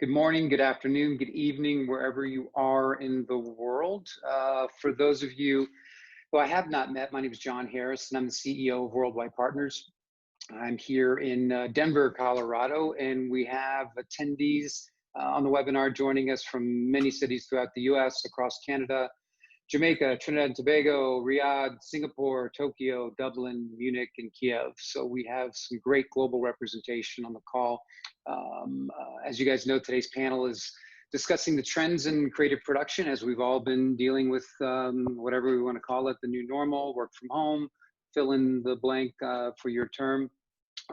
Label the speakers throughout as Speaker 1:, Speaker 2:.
Speaker 1: Good morning, good afternoon, good evening, wherever you are in the world. For those of you who I have not met, my name is John Harris, and I'm the CEO of Worldwide Partners. I'm here in Denver, Colorado, and we have attendees on the webinar joining us from many cities throughout the US, across Canada, Jamaica, Trinidad and Tobago, Riyadh, Singapore, Tokyo, Dublin, Munich, and Kiev. So we have some great global representation on the call. As you guys know, today's panel is discussing the trends in creative production as we've all been dealing with whatever we want to call it, the new normal, work from home, fill in the blank for your term.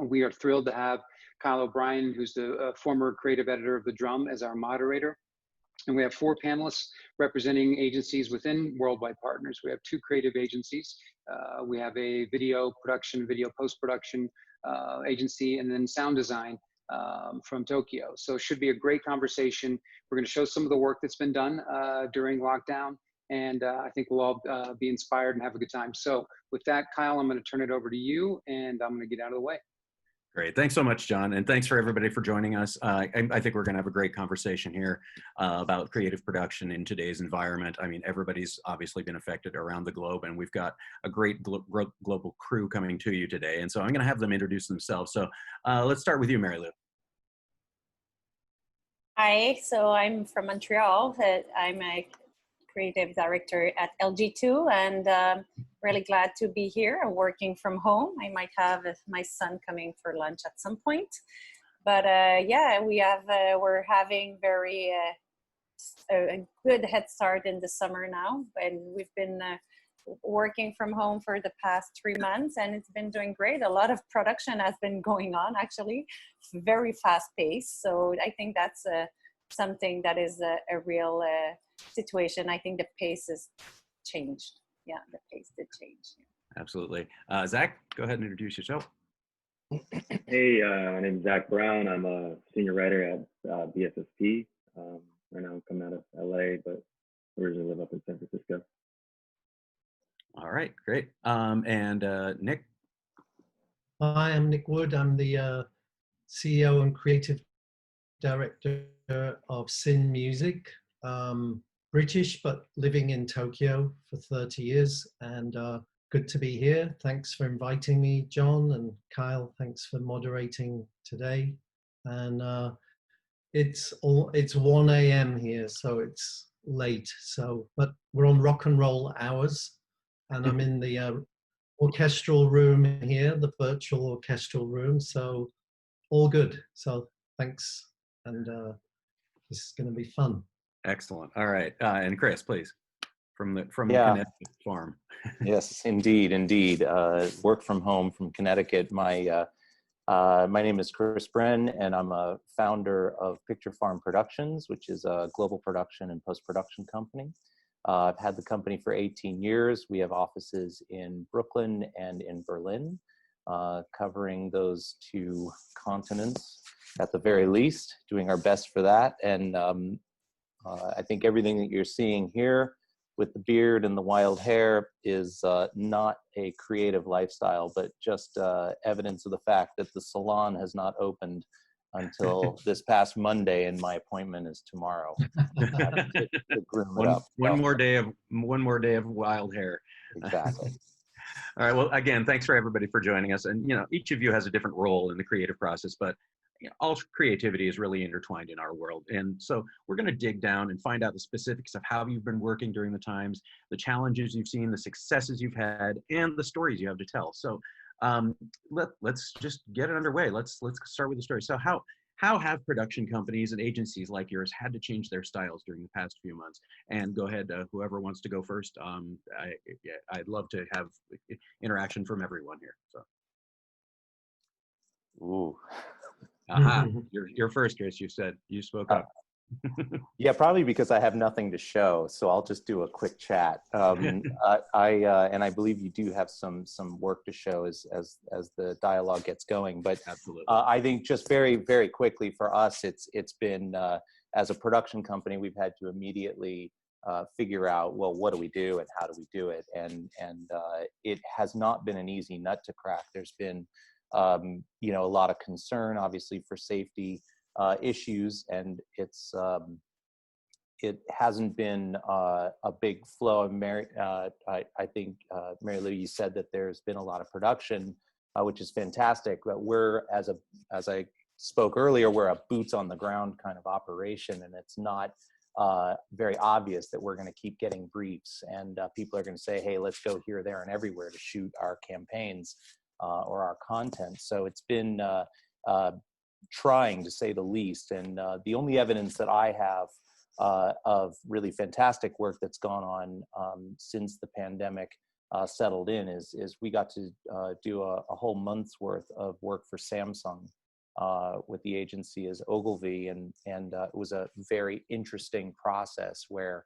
Speaker 1: We are thrilled to have Kyle O'Brien, who's the former creative editor of The Drum, as our moderator. And we have 4 panelists representing agencies within Worldwide Partners. We have 2 creative agencies. We have a video production, video post-production agency, and then sound design from Tokyo. So it should be a great conversation. We're going to show some of the work that's been done during lockdown, and I think we'll all be inspired and have a good time. So with that, Kyle, I'm going to turn it over to you, and I'm going to get out of the way.
Speaker 2: Great. Thanks so much, John. And thanks for everybody for joining us. I think we're going to have a great conversation here about creative production in today's environment. I mean, everybody's obviously been affected around the globe, and we've got a great global crew coming to you today. And so I'm going to have them introduce themselves. So let's start with you, Marilou.
Speaker 3: Hi, so I'm from Montreal. I'm a creative director at LG2, and really glad to be here working from home. I might have my son coming for lunch at some point, but yeah, we're having a good head start in the summer now, and we've been working from home for the past 3 months, and it's been doing great. A lot of production has been going on, actually, very fast paced. So I think that's something that is a real situation. I think the pace has changed. Yeah, the pace did change.
Speaker 2: Absolutely. Zach, go ahead and introduce yourself.
Speaker 4: Hey, my name is Zack Browne. I'm a senior writer at BSSP. Right now I'm coming out of LA, but originally live up in San Francisco.
Speaker 2: All right, great. And Nick?
Speaker 5: Hi, I'm Nick Wood. I'm the CEO and Creative Director of Sin Music. British, but living in Tokyo for 30 years, and good to be here. Thanks for inviting me, John, and Kyle, thanks for moderating today. And it's 1 a.m. here, so it's late. But we're on rock and roll hours, and I'm in the orchestral room here, the virtual orchestral room, so all good. So thanks, and this is going to be fun.
Speaker 2: Excellent. All right. And Chris, please, from the Connecticut farm.
Speaker 6: Yes, indeed. Work from home from Connecticut. My name is Chris Bren, and I'm a founder of Picture Farm Productions, which is a global production and post-production company. I've had the company for 18 years. We have offices in Brooklyn and in Berlin, covering those 2 continents at the very least, doing our best for that. And I think everything that you're seeing here with the beard and the wild hair is not a creative lifestyle, but just evidence of the fact that the salon has not opened until this past Monday, and my appointment is tomorrow. To groom it up.
Speaker 2: One more day of wild hair.
Speaker 6: Exactly.
Speaker 2: All right. Well, again, thanks for everybody for joining us. And each of you has a different role in the creative process, but all creativity is really intertwined in our world. And so we're going to dig down and find out the specifics of how you've been working during the times, the challenges you've seen, the successes you've had, and the stories you have to tell. So let's just get it underway. Let's start with the story. So how have production companies and agencies like yours had to change their styles during the past few months? And go ahead, whoever wants to go first. I'd love to have interaction from everyone here. So.
Speaker 6: Ooh.
Speaker 2: You're first, Chris. You spoke up.
Speaker 6: Yeah, probably because I have nothing to show, so I'll just do a quick chat. I believe you do have some work to show as the dialogue gets going. But
Speaker 2: absolutely,
Speaker 6: I think just very, very quickly for us, it's been as a production company, we've had to immediately figure out, well, what do we do and how do we do it? And it has not been an easy nut to crack. There's been a lot of concern, obviously, for safety issues, and it hasn't been a big flow. I think, Marilou, you said that there's been a lot of production, which is fantastic, but we're, as I spoke earlier, we're a boots on the ground kind of operation, and it's not very obvious that we're going to keep getting briefs, and people are going to say, hey, let's go here, there, and everywhere to shoot our campaigns or our content. So it's been trying, to say the least, and the only evidence that I have of really fantastic work that's gone on since the pandemic settled in is we got to do a whole month's worth of work for Samsung with the agency as Ogilvy, and it was a very interesting process where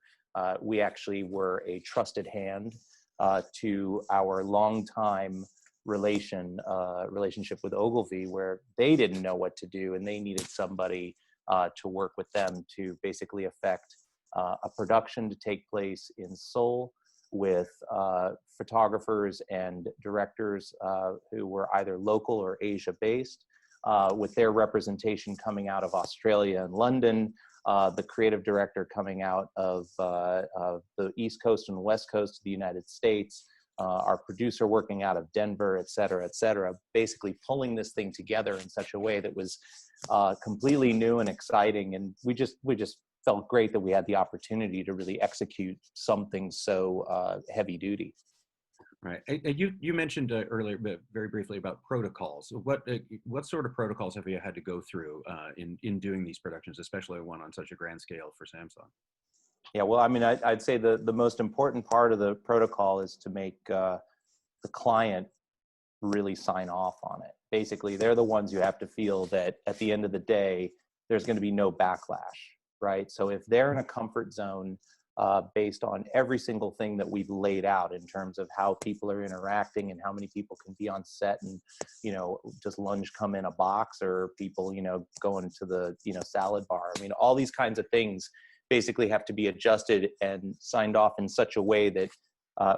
Speaker 6: we actually were a trusted hand to our longtime relationship with Ogilvy, where they didn't know what to do and they needed somebody to work with them to basically affect a production to take place in Seoul with photographers and directors who were either local or Asia based, with their representation coming out of Australia and London, the creative director coming out of the East Coast and West Coast of the United States, our producer working out of Denver, et cetera, basically pulling this thing together in such a way that was completely new and exciting. And we just felt great that we had the opportunity to really execute something so heavy duty.
Speaker 2: Right. You mentioned earlier, but very briefly, about protocols. What sort of protocols have you had to go through in doing these productions, especially one on such a grand scale for Samsung?
Speaker 6: Yeah, well, I mean, I'd say the most important part of the protocol is to make the client really sign off on it. Basically, they're the ones you have to feel that at the end of the day, there's going to be no backlash, right? So if they're in a comfort zone based on every single thing that we've laid out in terms of how people are interacting and how many people can be on set, and, you know, does lunch come in a box, or people, you know, going to the, you know, salad bar. I mean, all these kinds of things basically have to be adjusted and signed off in such a way that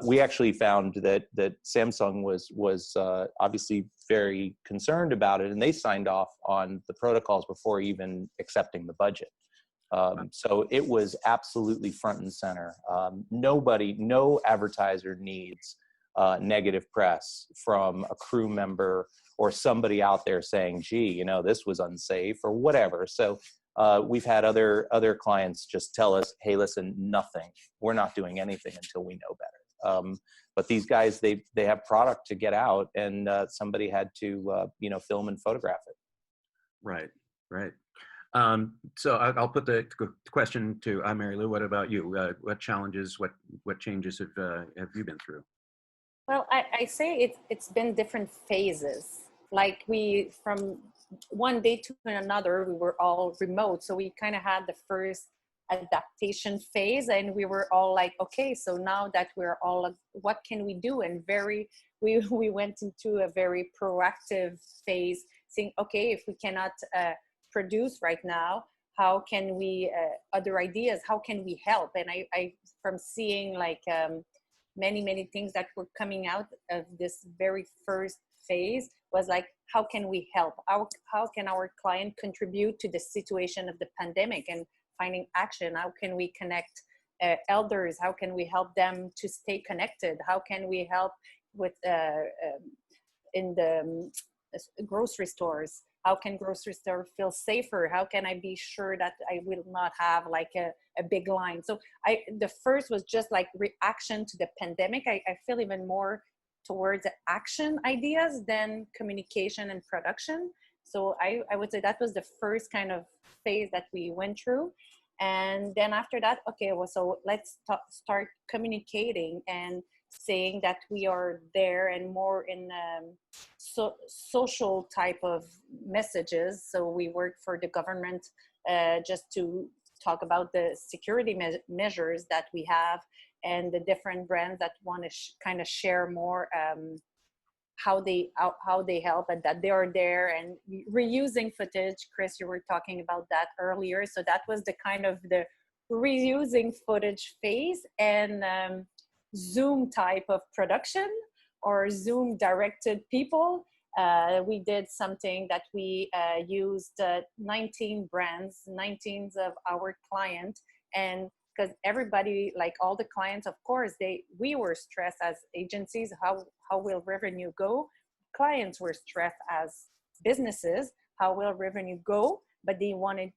Speaker 6: we actually found that Samsung was obviously very concerned about it, and they signed off on the protocols before even accepting the budget. So it was absolutely front and center. No advertiser needs negative press from a crew member or somebody out there saying, gee, you know, this was unsafe or whatever. So we've had other clients just tell us, hey, listen, nothing. We're not doing anything until we know better. But these guys, they have product to get out, and somebody had to, you know, film and photograph it.
Speaker 2: Right. So I'll put the question to Marilou. What about you? What challenges, what changes have you been through?
Speaker 3: Well, I say it's been different phases. Like from one day to another, we were all remote. So we kind of had the first adaptation phase, and we were all like, okay, so now that we're all, what can we do? And we went into a very proactive phase, saying, okay, if we cannot produce right now, how can we, other ideas, how can we help? And I from seeing like many things that were coming out of this very first phase was like, how can we help? How can our client contribute to the situation of the pandemic and finding action? How can we connect elders? How can we help them to stay connected? How can we help with in the grocery stores? How can grocery store feel safer? How can I be sure that I will not have like a big line? So the first was just like reaction to the pandemic. I feel even more towards action ideas than communication and production. So I would say that was the first kind of phase that we went through. And then after that, okay, well, so let's start communicating and saying that we are there, and more in social type of messages. So we work for the government just to talk about the security measures that we have, and the different brands that want to kind of share more how they help, and that they are there, and reusing footage. Chris, you were talking about that earlier. So that was the kind of the reusing footage phase, and Zoom type of production or Zoom directed people. we did something that we used 19 brands, 19 of our clients, and because everybody, like all the clients, of course, we were stressed as agencies. How will revenue go? Clients were stressed as businesses. How will revenue go? But they wanted to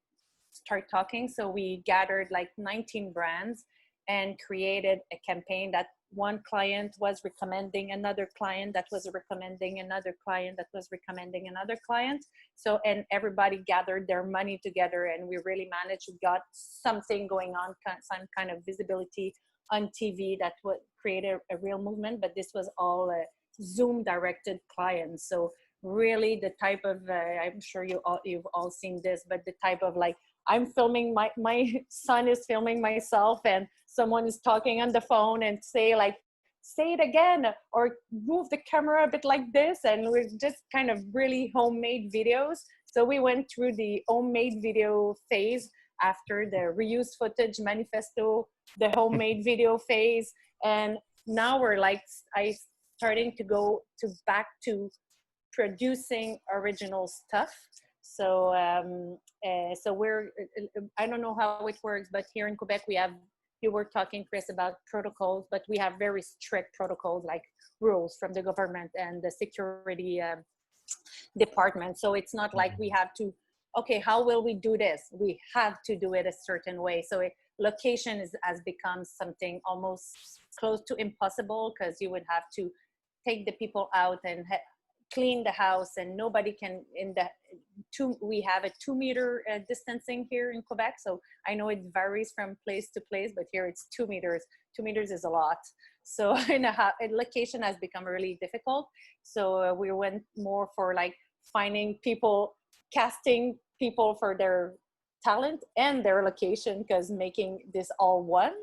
Speaker 3: start talking, so we gathered like 19 brands and created a campaign that one client was recommending another client that was recommending another client that was recommending another client. So, and everybody gathered their money together, and we really managed to got something going on, some kind of visibility on TV that would create a real movement. But this was all Zoom directed clients. So really the type of, I'm sure you've all seen this, but the type of like, I'm filming, my son is filming myself, and someone is talking on the phone and say it again, or move the camera a bit like this. And we're just kind of really homemade videos. So we went through the homemade video phase after the reused footage manifesto, the homemade video phase. And now we're like, starting to go back to producing original stuff. So so we're, I don't know how it works, but here in Quebec we have, you were talking, Chris, about protocols, but we have very strict protocols, like rules from the government and the security department. So it's not like we have to, okay, how will we do this? We have to do it a certain way. So location has become something almost close to impossible, because you would have to take the people out and clean the house, and nobody can we have a 2 meter distancing here in Quebec. So I know it varies from place to place, but here it's 2 meters. 2 meters is a lot. So location has become really difficult. So we went more for like finding people, casting people for their talent and their location, because making this all one.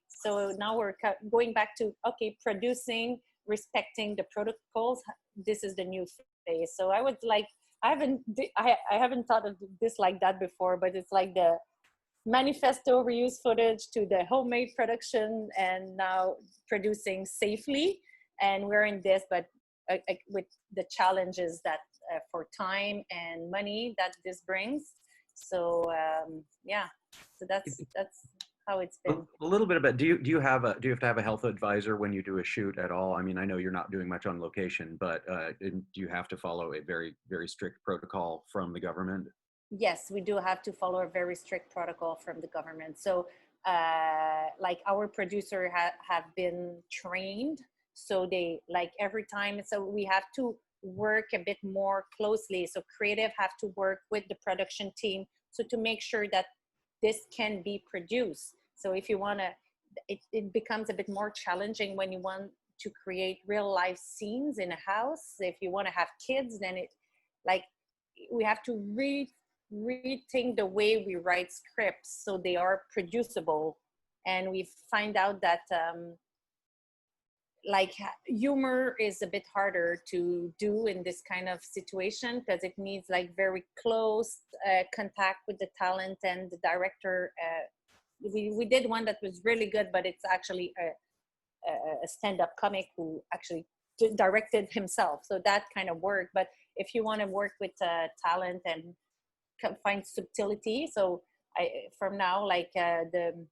Speaker 3: So now we're going back to, okay, producing, respecting the protocols. This is the new phase. So I would like, I haven't thought of this like that before, but it's like the manifesto reuse footage to the homemade production, and now producing safely. And we're in this, but with the challenges that for time and money that this brings. So yeah, so that's how it's been.
Speaker 2: A little bit about, do you have to have a health advisor when you do a shoot at all? I mean, I know you're not doing much on location, but do you have to follow a very, very strict protocol from the government?
Speaker 3: Yes, we do have to follow a very strict protocol from the government. So like our producer have been trained, so they, like, every time, so we have to work a bit more closely. So creative have to work with the production team, so to make sure that this can be produced. So if you want to, it becomes a bit more challenging when you want to create real life scenes in a house. If you want to have kids, then it, like, we have to rethink the way we write scripts so they are producible. And we find out that like humor is a bit harder to do in this kind of situation, because it needs like very close contact with the talent and the director. We did one that was really good, but it's actually a stand-up comic who actually directed himself, so that kind of worked. But if you want to work with talent and find subtlety, so from now, like the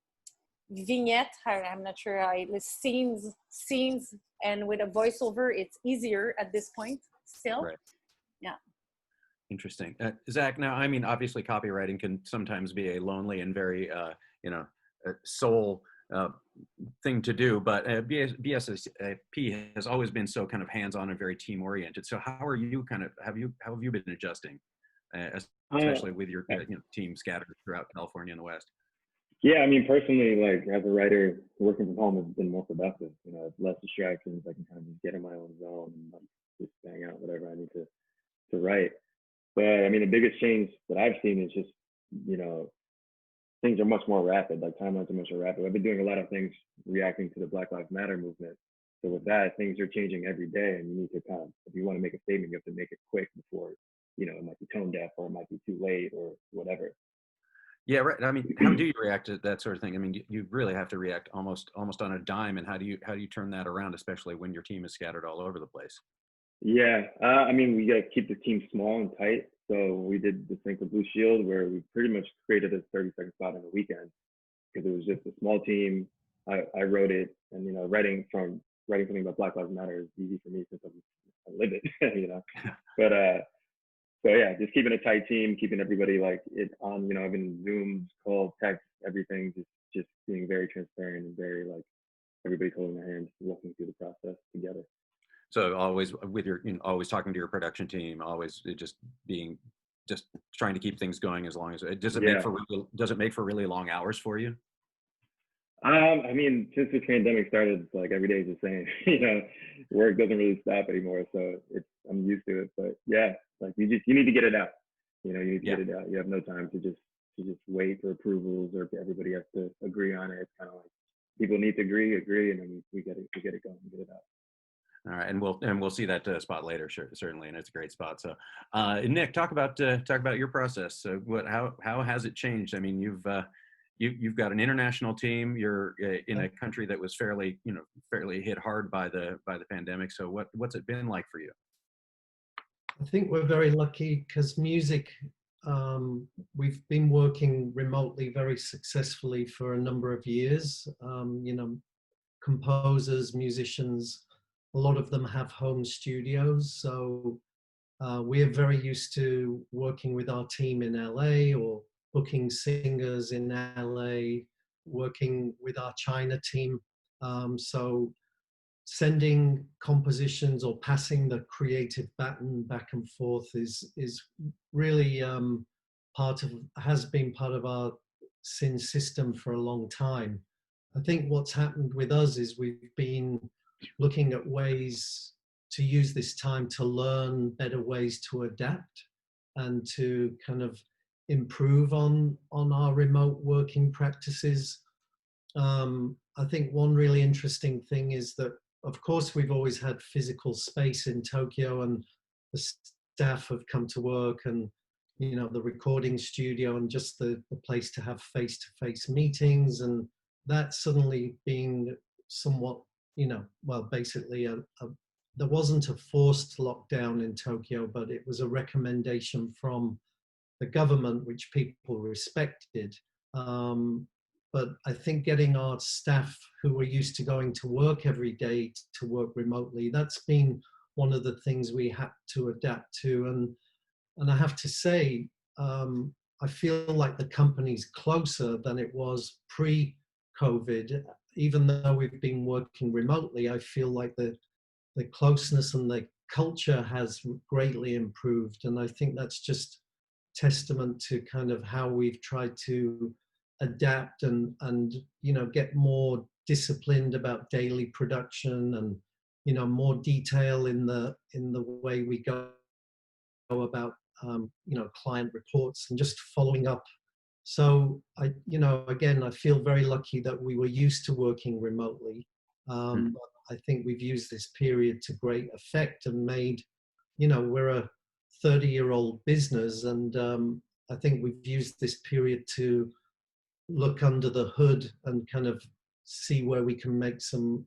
Speaker 3: vignette, I'm not sure how it was, scenes, and with a voiceover, it's easier at this point still.
Speaker 2: Right.
Speaker 3: Yeah.
Speaker 2: Interesting. Zach, now, I mean, obviously copywriting can sometimes be a lonely and very, soul thing to do, but BSSP has always been so kind of hands-on and very team-oriented. So how are you how have you been adjusting, especially with your team scattered throughout California and the West?
Speaker 4: Yeah, I mean, personally, like as a writer, working from home has been more productive. You know, less distractions. I can kind of just get in my own zone and like just bang out whatever I need to write. But I mean, the biggest change that I've seen is just, you know, things are much more rapid. Like timelines are much more rapid. I've been doing a lot of things reacting to the Black Lives Matter movement. So with that, things are changing every day, and you need to kind of, if you want to make a statement, you have to make it quick before, you know, it might be tone deaf or it might be too late or whatever.
Speaker 2: Yeah, right. I mean, how do you react to that sort of thing? I mean, you really have to react almost on a dime. And how do you turn that around, especially when your team is scattered all over the place?
Speaker 4: Yeah, I mean, we got to keep the team small and tight. So we did this thing for Blue Shield where we pretty much created a 30-second spot on the weekend because it was just a small team. I wrote it, and writing something about Black Lives Matter is easy for me since I live it, But so yeah, just keeping a tight team, keeping everybody like it on, having Zooms, calls, text, everything, just being very transparent and very like everybody's holding their hands, walking through the process together.
Speaker 2: So always with your, always talking to your production team, always just trying to keep things going as long as it does it make for really long hours for you?
Speaker 4: I mean, since the pandemic started, it's like every day is the same. Work doesn't really stop anymore, so I'm used to it. But yeah, like you need to get it out. You need to get it out. You have no time to just wait for approvals or everybody has to agree on it. It's kind of like people need to agree, and then we get it going, get it out.
Speaker 2: All right, and we'll see that spot later, sure, certainly, and it's a great spot. So, Nick, talk about your process. So, how has it changed? I mean, you've got an international team. You're in a country that was fairly hit hard by the pandemic. So, what's it been like for you?
Speaker 5: I think we're very lucky because music. We've been working remotely very successfully for a number of years. Composers, musicians. A lot of them have home studios, so we are very used to working with our team in LA or booking singers in LA, working with our China team. So sending compositions or passing the creative baton back and forth is really has been part of our SYN system for a long time. I think what's happened with us is we've been looking at ways to use this time to learn better ways to adapt and to kind of improve on our remote working practices. I think one really interesting thing is that, of course, we've always had physical space in Tokyo, and the staff have come to work, and the recording studio, and just the place to have face-to-face meetings, and that suddenly being somewhat, basically there wasn't a forced lockdown in Tokyo, but it was a recommendation from the government, which people respected. But I think getting our staff who were used to going to work every day to work remotely, that's been one of the things we had to adapt to. And I have to say, I feel like the company's closer than it was pre-COVID. Even though we've been working remotely, I feel like the closeness and the culture has greatly improved. And I think that's just testament to kind of how we've tried to adapt and get more disciplined about daily production and more detail in the way we go about client reports and just following up. So again, I feel very lucky that we were used to working remotely. But I think we've used this period to great effect and made, we're a 30-year-old business, and I think we've used this period to look under the hood and kind of see where we can make some,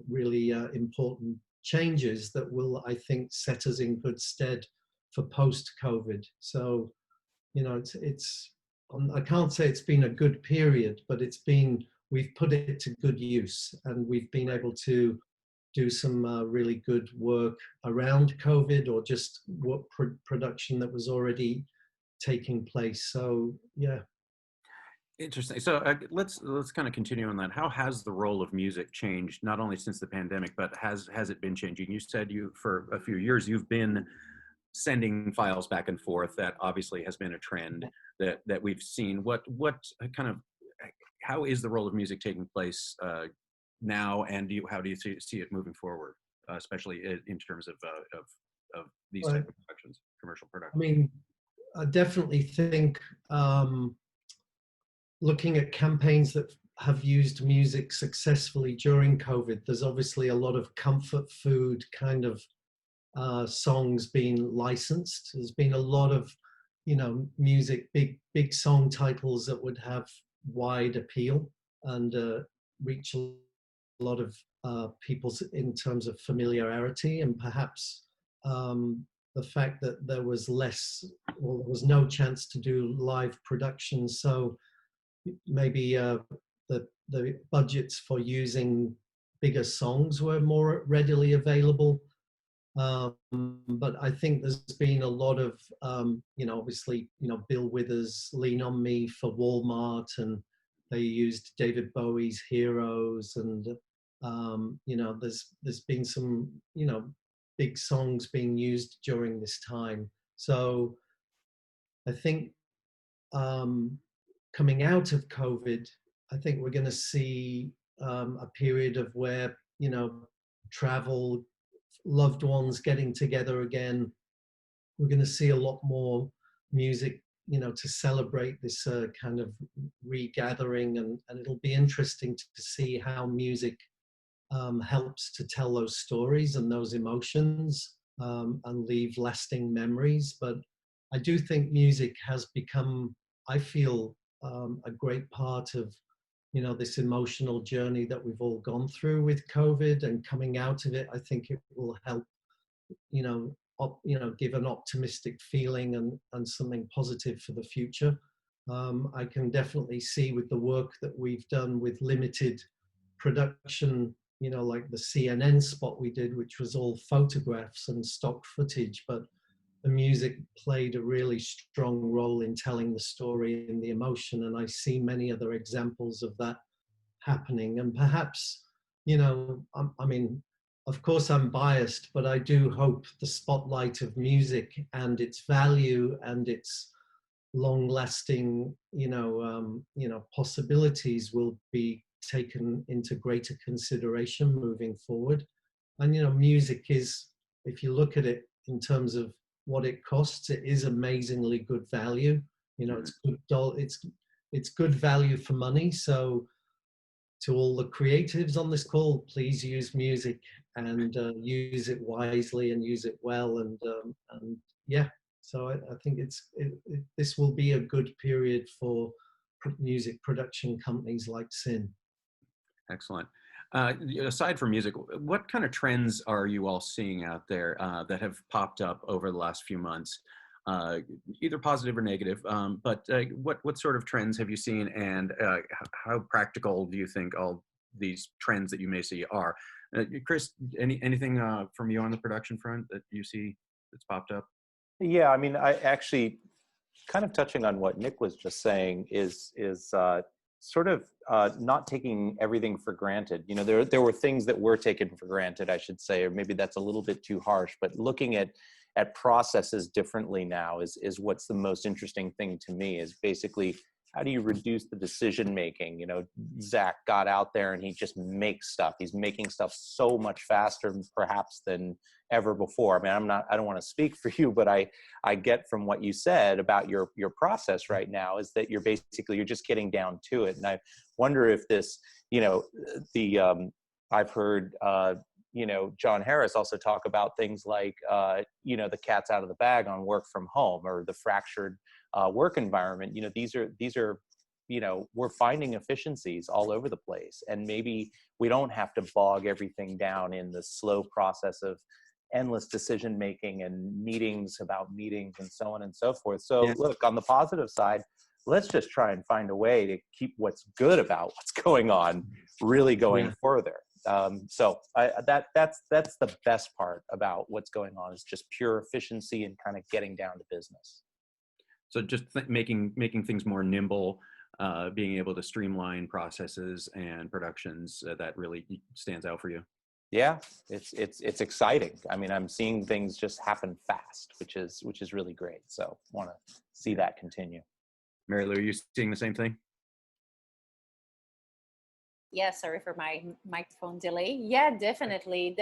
Speaker 5: really important changes that will, I think, set us in good stead for post-COVID. So, I can't say it's been a good period, but we've put it to good use, and we've been able to do some really good work around COVID or just work production that was already taking place. So, yeah.
Speaker 2: Interesting. So let's kind of continue on that. How has the role of music changed, not only since the pandemic, but has it been changing? You said for a few years you've been sending files back and forth. That obviously has been a trend that we've seen. How is the role of music taking place now, and how do you see it moving forward, especially in terms of these type of productions, commercial productions?
Speaker 5: I mean, I definitely think looking at campaigns that have used music successfully during COVID, there's obviously a lot of comfort food kind of songs being licensed. There's been a lot of, music, big song titles that would have wide appeal and reach a lot of people in terms of familiarity, and perhaps the fact that there was less, well, there was no chance to do live productions. So maybe the budgets for using bigger songs were more readily available. But I think there's been a lot of, obviously, Bill Withers' Lean on Me for Walmart, and they used David Bowie's Heroes, and, there's been some, big songs being used during this time. So I think coming out of COVID, I think we're going to see a period of where, travel, loved ones getting together again. We're going to see a lot more music, to celebrate this kind of regathering, and it'll be interesting to see how music helps to tell those stories and those emotions, and leave lasting memories. But I do think music has become, I feel, a great part of, this emotional journey that we've all gone through with COVID, and coming out of it, I think it will help, give an optimistic feeling and something positive for the future. I can definitely see with the work that we've done with limited production, like the CNN spot we did, which was all photographs and stock footage, but the music played a really strong role in telling the story and the emotion. And I see many other examples of that happening. And perhaps, I mean, of course I'm biased, but I do hope the spotlight of music and its value and its long-lasting, possibilities will be taken into greater consideration moving forward. And, music is, if you look at it in terms of what it costs, it is amazingly good value. It's good value for money. So to all the creatives on this call, please use music and use it wisely and use it well. And yeah, so I think this will be a good period for music production companies like Sin.
Speaker 2: Excellent. Aside from music, what kind of trends are you all seeing out there that have popped up over the last few months, either positive or negative? But what sort of trends have you seen, and how practical do you think all these trends that you may see are? Chris, anything from you on the production front that you see that's popped up?
Speaker 6: Yeah, I mean, I actually, kind of touching on what Nick was just saying, is sort of not taking everything for granted. There were things that were taken for granted, I should say, or maybe that's a little bit too harsh, but looking at processes differently now is what's the most interesting thing to me, is basically, how do you reduce the decision making? Zack got out there and he just makes stuff. He's making stuff so much faster perhaps than ever before. I mean, I don't want to speak for you, but I get from what you said about your process right now is that you're just getting down to it. And I wonder if this, I've heard, John Harris also talk about things like, the cat's out of the bag on work from home, or the fractured work environment. These are, we're finding efficiencies all over the place, and maybe we don't have to bog everything down in the slow process of endless decision making and meetings about meetings and so on and so forth. So yeah. Look, on the positive side, let's just try and find a way to keep what's good about what's going on really going further. So that's the best part about what's going on, is just pure efficiency and kind of getting down to business.
Speaker 2: So just making things more nimble, being able to streamline processes and productions, that really stands out for you.
Speaker 6: Yeah, it's exciting. I mean, I'm seeing things just happen fast, which is really great. So want to see that continue.
Speaker 2: Marilou, are you seeing the same thing?
Speaker 3: Yeah, sorry for my microphone delay. Yeah, definitely.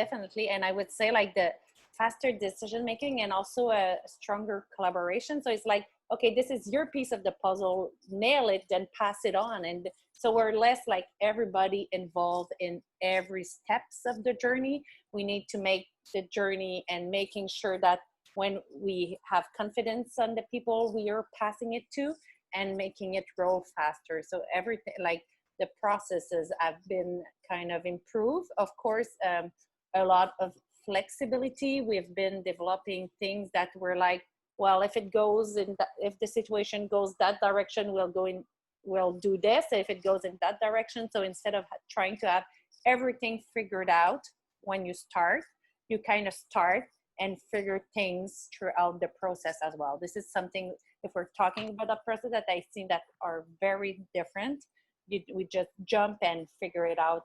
Speaker 3: And I would say like the faster decision making and also a stronger collaboration. So it's like, okay, this is your piece of the puzzle, nail it, then pass it on. And so we're less like everybody involved in every steps of the journey. We need to make the journey and making sure that when we have confidence on the people we are passing it to, and making it roll faster. So everything, like the processes have been kind of improved. Of course, a lot of flexibility. We've been developing things that were like, well, if it goes in if the situation goes that direction, we'll do this. If it goes in that direction. So instead of trying to have everything figured out when you start, you kind of start and figure things throughout the process as well. This is something, if we're talking about a process, that I've seen that are very different. We just jump and figure it out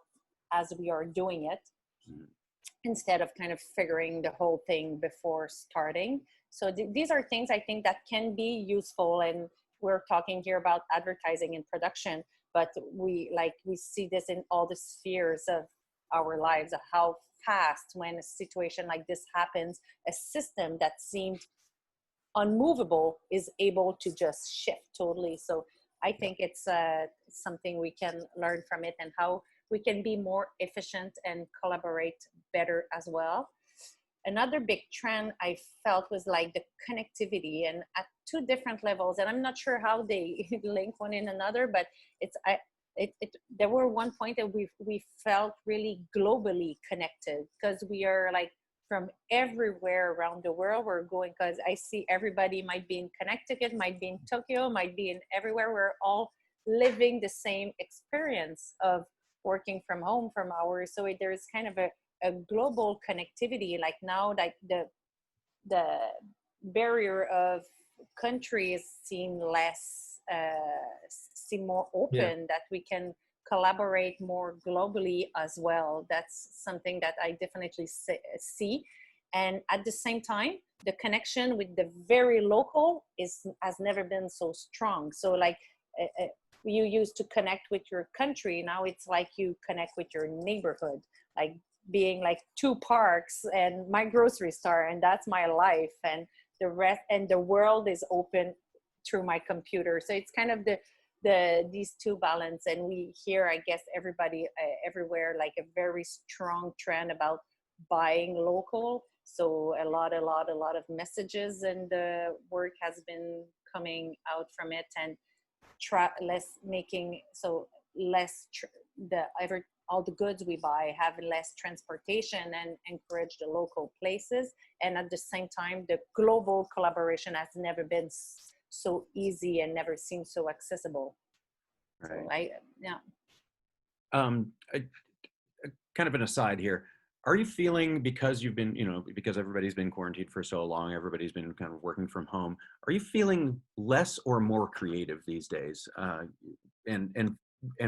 Speaker 3: as we are doing it, instead of kind of figuring the whole thing before starting. So these are things I think that can be useful, and we're talking here about advertising and production, but we see this in all the spheres of our lives, how fast, when a situation like this happens, a system that seemed unmovable is able to just shift totally. So I think it's something we can learn from it, and how we can be more efficient and collaborate better as well. Another big trend I felt was like the connectivity, and at two different levels, and I'm not sure how they link one in another, but there were one point that we felt really globally connected, because we are like from everywhere around the world. We're going, because I see everybody might be in Connecticut, might be in Tokyo, might be in everywhere. We're all living the same experience of working from home from ours. So there's kind of a global connectivity. Like now, like the barrier of countries seem more open, that we can collaborate more globally as well. That's something that I definitely see. And at the same time, the connection with the very local has never been so strong. So like you used to connect with your country, now it's like you connect with your neighborhood, like being like 2 parks and my grocery store, and that's my life, and the rest, and the world is open through my computer. So it's kind of these two balance. And we hear, I guess, everybody everywhere, like a very strong trend about buying local. So a lot of messages and the work has been coming out from it, and all the goods we buy have less transportation and encourage the local places. And at the same time, the global collaboration has never been so easy and never seemed so accessible.
Speaker 2: Right.
Speaker 3: So
Speaker 2: Kind of an aside here. Are you feeling, because you've been, because everybody's been quarantined for so long, everybody's been kind of working from home, are you feeling less or more creative these days? And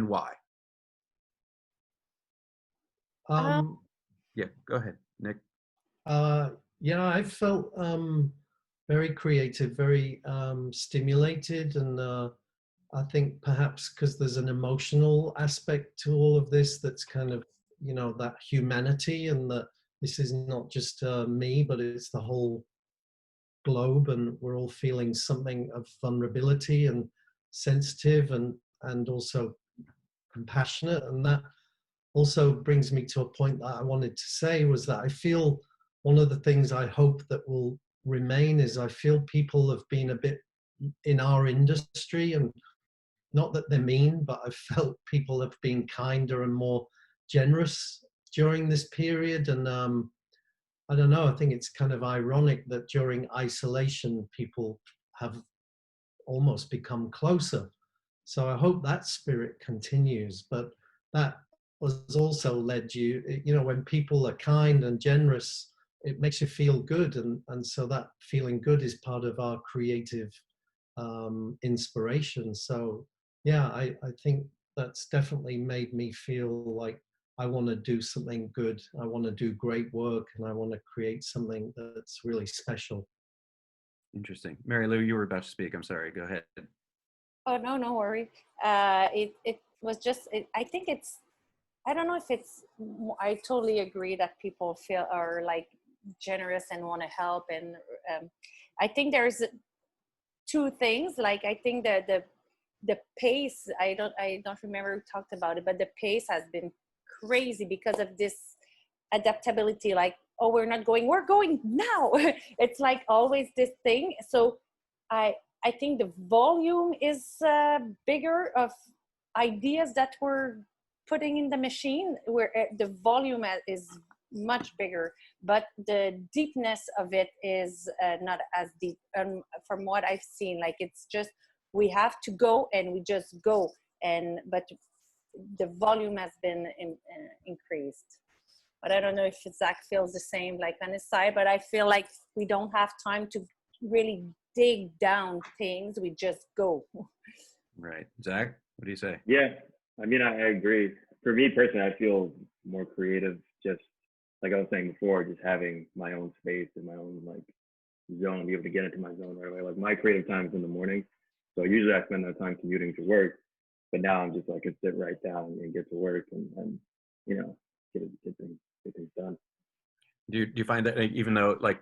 Speaker 2: why? Yeah, go ahead, Nick.
Speaker 5: Yeah, I felt very creative, very stimulated, and I think perhaps because there's an emotional aspect to all of this, that's kind of, that humanity, and that this is not just me, but it's the whole globe, and we're all feeling something of vulnerability and sensitive and also compassionate. And that also brings me to a point that I wanted to say, was that I feel one of the things I hope that will remain is, I feel people have been a bit in our industry, and not that they're mean, but I've felt people have been kinder and more generous during this period. And I don't know, I think it's kind of ironic that during isolation, people have almost become closer. So I hope that spirit continues. But that has also led you, when people are kind and generous, it makes you feel good. And so that feeling good is part of our creative inspiration. So yeah, I think that's definitely made me feel like I want to do something good. I want to do great work, and I want to create something that's really special.
Speaker 2: Interesting. Marilou, you were about to speak. I'm sorry. Go ahead.
Speaker 3: Oh, no worry. It was just, I think it's, I don't know if it's, I totally agree that people are like generous and want to help. And I think there's 2 things. Like, I think that the pace, I don't remember who talked about it, but the pace has been crazy because of this adaptability. Like, oh, we're going now. It's like always this thing. So I think the volume is bigger of ideas that we're putting in the machine, where the volume is much bigger, but the deepness of it is not as deep. From what I've seen, like it's just, we have to go and we just go. But the volume has been increased. But I don't know if Zach feels the same, like on his side, but I feel like we don't have time to really dig down things. We just go.
Speaker 2: Right. Zach, what do you say?
Speaker 4: Yeah, I mean, I agree. For me personally, I feel more creative, just like I was saying before, just having my own space and my own like zone, be able to get into my zone right away. Like my creative time is in the morning. So usually I spend that time commuting to work, but now I'm just like, I sit right down and get to work and you know, get things done.
Speaker 2: Do you find that even though like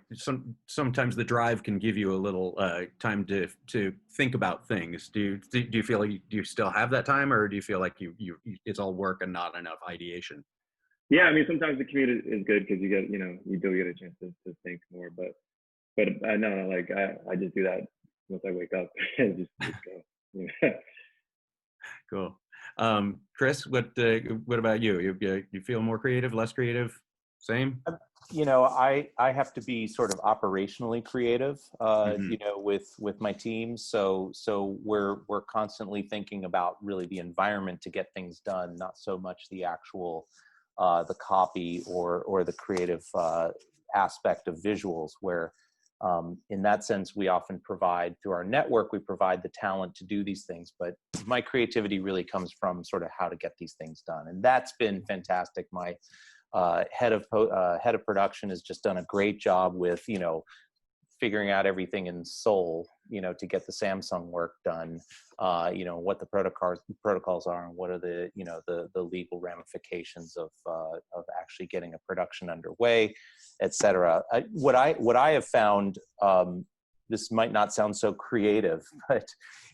Speaker 2: sometimes the drive can give you a little time to think about things, do you feel like do you still have that time, or do you feel like you it's all work and not enough ideation?
Speaker 4: Yeah, I mean, sometimes the commute is good because you get, you know, you do get a chance to think more, but no, like I just do that once I wake up and just go. Yeah.
Speaker 2: Cool. Chris, what about you? You feel more creative, less creative, same?
Speaker 6: You know, I have to be sort of operationally creative, you know, with my team. So we're constantly thinking about really the environment to get things done, not so much the actual the copy or the creative aspect of visuals, where in that sense, we often provide through our network, we provide the talent to do these things. But my creativity really comes from sort of how to get these things done. And that's been fantastic. My head of production has just done a great job with, you know, figuring out everything in soul, you know, to get the Samsung work done, you know, what the protocols are and what are the, you know, the legal ramifications of actually getting a production underway, et cetera. What I have found, this might not sound so creative, but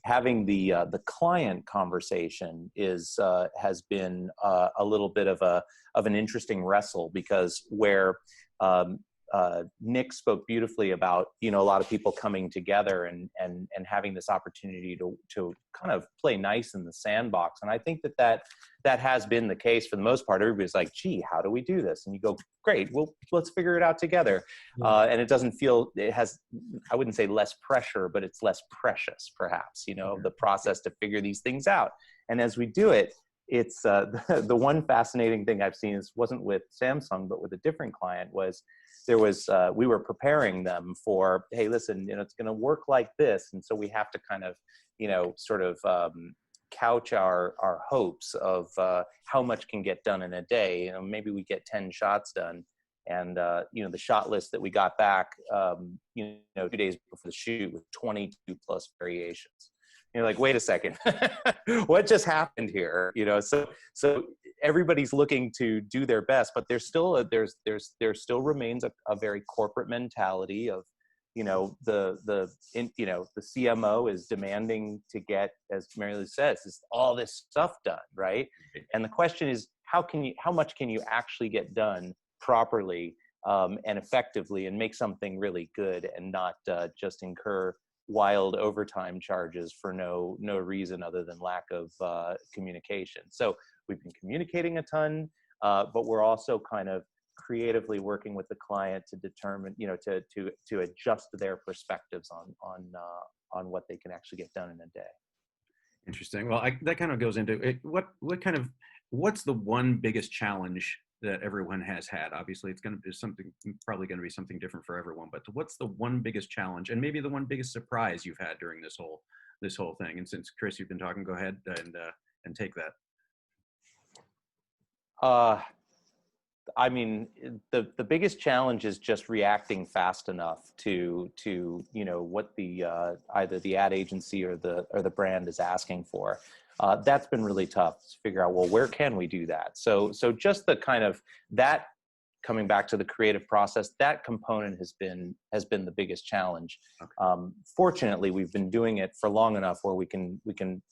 Speaker 6: having the client conversation has been a little bit of an interesting wrestle, because where Nick spoke beautifully about, you know, a lot of people coming together and having this opportunity to kind of play nice in the sandbox. And I think that has been the case for the most part. Everybody's like, gee, how do we do this? And you go, great, well, let's figure it out together. And it doesn't feel, it has, I wouldn't say less pressure, but it's less precious, perhaps, you know, the process to figure these things out. And as we do it, it's the one fascinating thing I've seen, is wasn't with Samsung, but with a different client, was there was, we were preparing them for, hey, listen, you know, it's going to work like this. And so we have to kind of, you know, sort of couch our hopes of how much can get done in a day. You know, maybe we get 10 shots done. And, you know, the shot list that we got back, you know, 2 days before the shoot with 22 plus variations. You're like, wait a second, what just happened here? You know, so everybody's looking to do their best, but there's still there still remains a very corporate mentality of, you know, the CMO is demanding to get, as Marilou says, is all this stuff done, right? And the question is, how much can you actually get done properly and effectively, and make something really good, and not just incur wild overtime charges for no reason other than lack of communication. So we've been communicating a ton, but we're also kind of creatively working with the client to determine, you know, to adjust their perspectives on what they can actually get done in a day.
Speaker 2: Interesting. Well, that kind of goes into it. What's the one biggest challenge that everyone has had? Obviously, it's going to be probably going to be something different for everyone, but what's the one biggest challenge, and maybe the one biggest surprise you've had during this whole thing? And since Chris, you've been talking, go ahead and take that.
Speaker 6: I mean, the biggest challenge is just reacting fast enough to you know, what the either the ad agency or the brand is asking for. That's been really tough to figure out, well, where can we do that? So just the kind of that, coming back to the creative process, that component has been the biggest challenge. Okay. Fortunately, we've been doing it for long enough where we can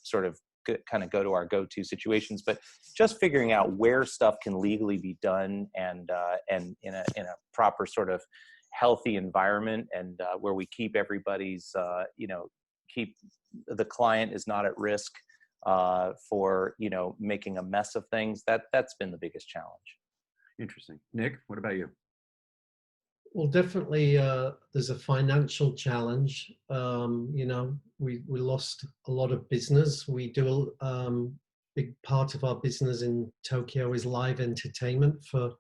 Speaker 6: sort of kind of go to our go-to situations, but just figuring out where stuff can legally be done and in a proper sort of healthy environment, and where we keep everybody's you know, keep the client is not at risk for, you know, making a mess of things. That's been the biggest challenge.
Speaker 2: Interesting. Nick, what about you?
Speaker 5: Well, definitely, there's a financial challenge. We lost a lot of business. We do big part of our business in Tokyo is live entertainment for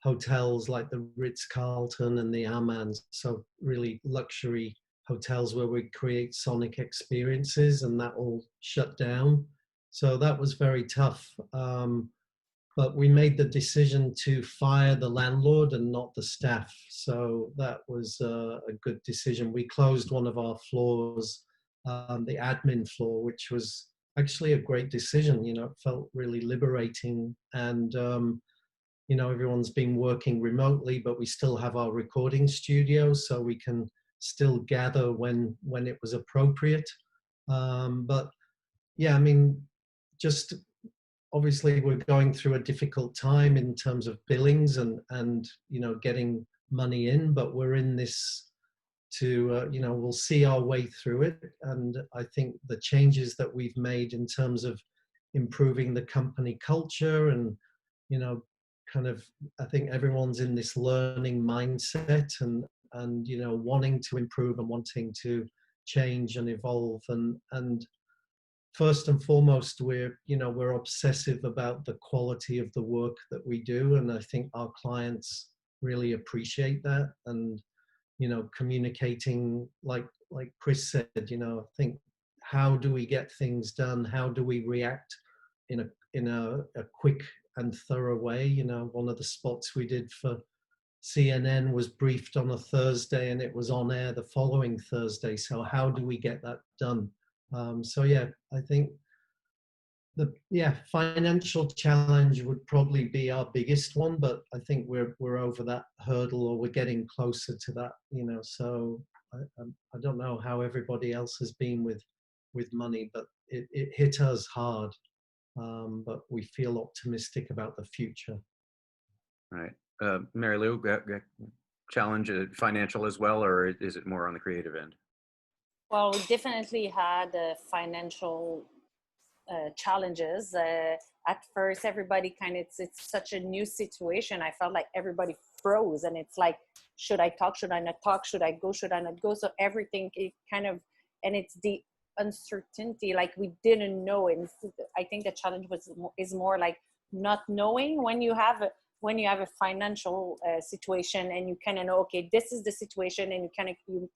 Speaker 5: hotels like the Ritz-Carlton and the Amans. So really luxury hotels where we create sonic experiences, and that all shut down. So that was very tough. But we made the decision to fire the landlord and not the staff. So that was a good decision. We closed one of our floors, the admin floor, which was actually a great decision. It felt really liberating. And, everyone's been working remotely, but we still have our recording studio, so we can still gather when it was appropriate. But yeah, I mean, just obviously we're going through a difficult time in terms of billings and getting money in, but we're in this to we'll see our way through it. And I think the changes that we've made in terms of improving the company culture and kind of, I think everyone's in this learning mindset and wanting to improve and wanting to change and evolve. And first and foremost, we're obsessive about the quality of the work that we do, and I think our clients really appreciate that. And communicating, like Chris said, I think, how do we get things done? How do we react in a quick and thorough way? One of the spots we did for CNN was briefed on a Thursday, and it was on air the following Thursday. So how do we get that done? So yeah, I think the financial challenge would probably be our biggest one, but I think we're over that hurdle, or we're getting closer to that. So I don't know how everybody else has been with money, but it hit us hard. But we feel optimistic about the future.
Speaker 2: Right, Marilou, challenge financial as well, or is it more on the creative end?
Speaker 3: Well, we definitely had financial challenges. At first, everybody it's such a new situation. I felt like everybody froze, and it's like, should I talk? Should I not talk? Should I go? Should I not go? So everything, and it's the uncertainty, like we didn't know. And I think the challenge is more like not knowing when you have a financial situation, and you kind of know, okay, this is the situation, and you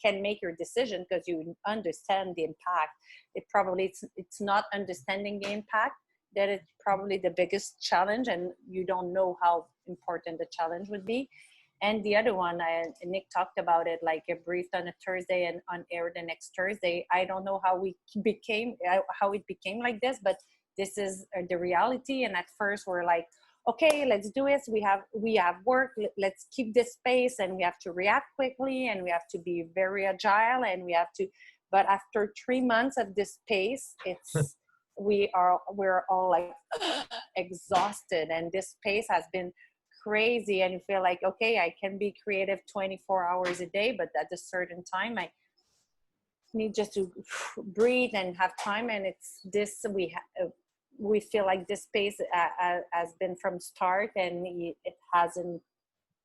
Speaker 3: can make your decision because you understand the impact. It's not understanding the impact that is probably the biggest challenge, and you don't know how important the challenge would be. And the other one, Nick talked about it, like a briefed on a Thursday and on air the next Thursday. I don't know how it became like this, but this is the reality. And at first we're like, okay, let's do it. We have work. Let's keep this pace, and we have to react quickly, and we have to be very agile, and but after 3 months of this pace, we're all like exhausted, and this pace has been crazy, and you feel like, okay, I can be creative 24 hours a day, but at a certain time I need just to breathe and have time. And it's this, we feel like this pace has been from start, and it hasn't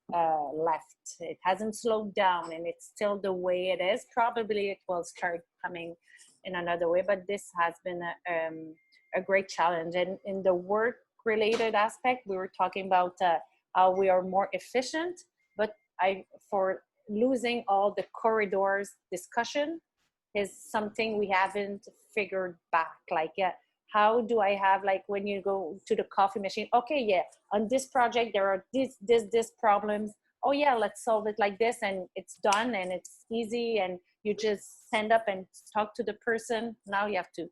Speaker 3: left. It hasn't slowed down, and it's still the way it is. Probably it will start coming in another way, but this has been a great challenge. And in the work related aspect, we were talking about how we are more efficient, but for losing all the corridors discussion is something we haven't figured back. Like, how do I have, like, when you go to the coffee machine, okay, yeah, on this project there are this problems. Oh yeah, let's solve it like this, and it's done, and it's easy, and you just stand up and talk to the person. Now you have to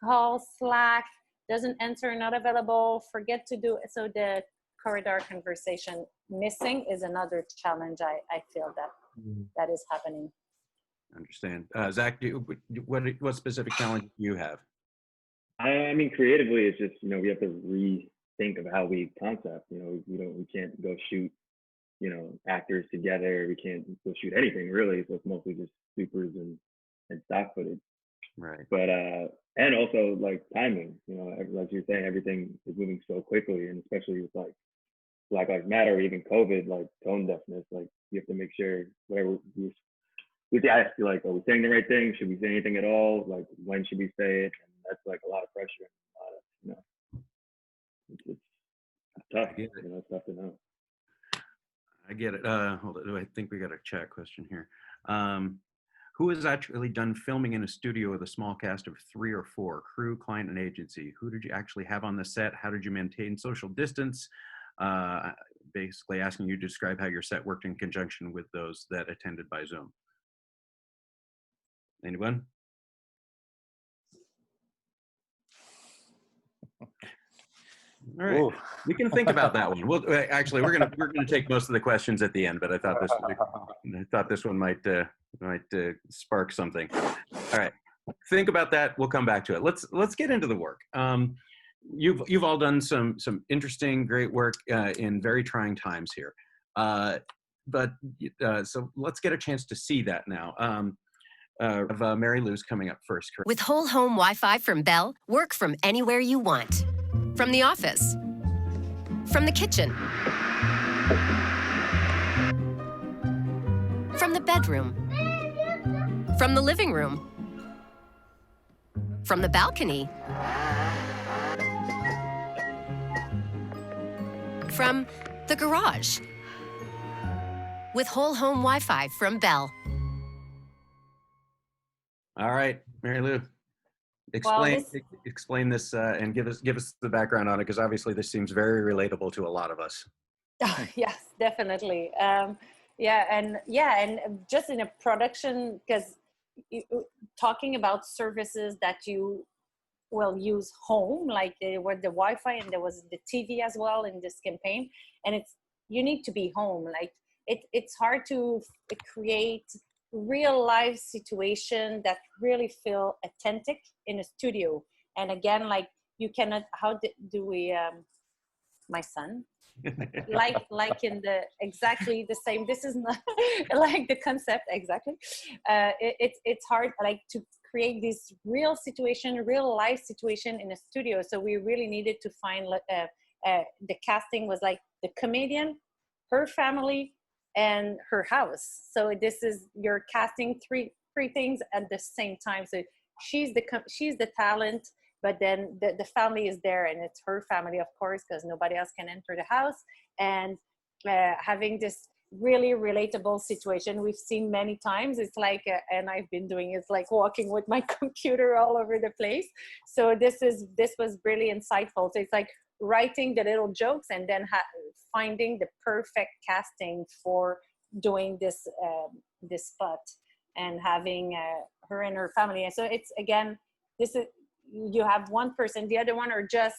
Speaker 3: call, Slack, doesn't answer, not available, forget to do it. So the corridor conversation missing is another challenge. I feel that is happening.
Speaker 2: Understand. Zach, what specific challenge do you have?
Speaker 4: I mean, creatively, it's just, we have to rethink of how we concept. We can't go shoot, actors together. We can't go shoot anything really. So it's mostly just supers and stock footage.
Speaker 2: Right.
Speaker 4: But and also like timing. Like you're saying, everything is moving so quickly, and especially with like Black Lives Matter or even COVID, like tone deafness, like you have to make sure whatever we ask you, like, are we saying the right thing? Should we say anything at all? Like, when should we say it? And that's like a lot of pressure. And a lot of, it's tough.
Speaker 2: I get it.
Speaker 4: It's tough to know.
Speaker 2: I get it. Hold on. I think we got a chat question here. Who has actually done filming in a studio with a small cast of 3 or 4, crew, client, and agency? Who did you actually have on the set? How did you maintain social distance? Basically asking you to describe how your set worked in conjunction with those that attended by Zoom. Anyone? All right,
Speaker 6: Ooh.
Speaker 2: we can think about that one. Well, actually, we're gonna take most of the questions at the end, but I thought this one might spark something. All right, think about that. We'll come back to it. Let's get into the work. You've all done some interesting, great work in very trying times here. So let's get a chance to see that now. Marilou's coming up first.
Speaker 7: With whole home Wi-Fi from Bell, work from anywhere you want. From the office, from the kitchen, from the bedroom, from the living room, from the balcony, from the garage. With whole home Wi-Fi from Bell.
Speaker 2: All right, Marilou, explain this and give us the background on it, because obviously this seems very relatable to a lot of us.
Speaker 3: Yes, definitely. And just in a production, because talking about services that you will use home, like there were the Wi-Fi and there was the TV as well in this campaign, and you need to be home. Like it's hard to create real life situation that really feel authentic in a studio. And again, like you cannot, how do we, my son, like in the exactly the same, this is not like the concept exactly. It's hard like to create this real life situation in a studio. So we really needed to find the casting was like the comedian, her family, and her house. So this is, you're casting three things at the same time. So she's the talent, but then the family is there, and it's her family, of course, because nobody else can enter the house. And having this really relatable situation we've seen many times. It's like, and I've been doing, it's like walking with my computer all over the place. So this was really insightful. So it's like writing the little jokes and then finding the perfect casting for doing this spot, and having her and her family. And so it's, again, this is, you have one person, the other one are just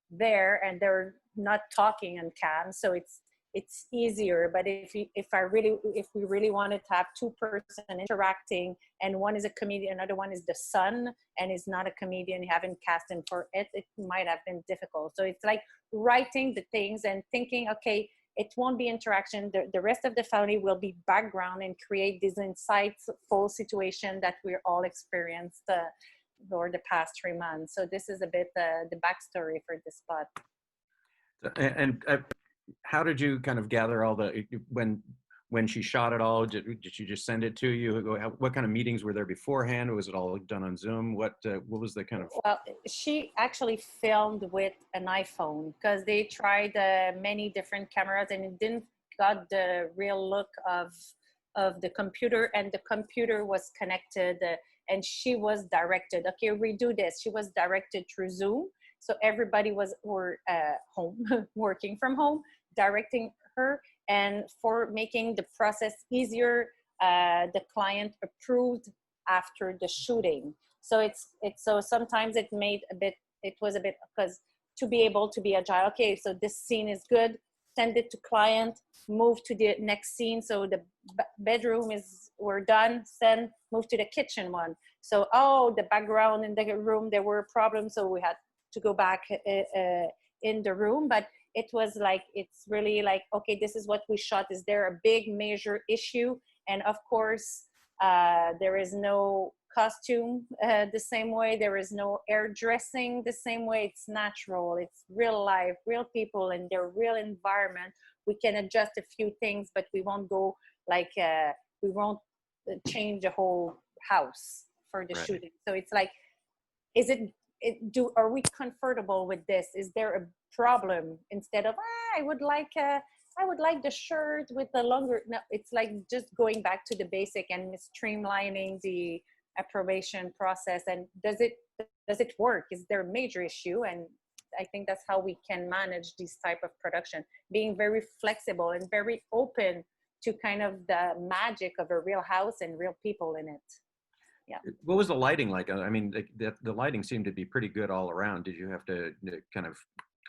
Speaker 3: there and they're not talking on cam, so it's easier. But if we really wanted to have two person interacting, and one is a comedian, another one is the son and is not a comedian, you haven't cast him for it, it might have been difficult. So it's like writing the things and thinking, okay, it won't be interaction, the rest of the family will be background, and create this insightful situation that we're all experienced over the past 3 months. So this is a bit the backstory for this spot.
Speaker 2: And how did you kind of gather all the, when she shot it all, did she just send it to you? What kind of meetings were there beforehand? Or was it all done on Zoom? What was the kind of? Well,
Speaker 3: she actually filmed with an iPhone, because they tried many different cameras and it didn't got the real look of the computer, and the computer was connected and she was directed, okay, redo this. She was directed through Zoom. So everybody were home, working from home, directing her. And for making the process easier, the client approved after the shooting. So so sometimes it was a bit, because to be able to be agile, okay, so this scene is good, send it to client, move to the next scene. So the bedroom we're done, move to the kitchen one. So, the background in the room, there were problems. So we had to go back in the room, but it was like, it's really like, okay, this is what we shot. Is there a big major issue? And of course, there is no costume the same way. There is no air dressing the same way. It's natural. It's real life, real people in their real environment. We can adjust a few things, but we won't go like, we won't change the whole house for the shooting. So it's like, are we comfortable with this? Is there a problem? Instead of, I would like the shirt with the longer, no, it's like just going back to the basic and streamlining the approbation process. And does it work? Is there a major issue? And I think that's how we can manage this type of production, being very flexible and very open to kind of the magic of a real house and real people in it. Yeah.
Speaker 2: What was the lighting like? I mean, the lighting seemed to be pretty good all around. Did you have to kind of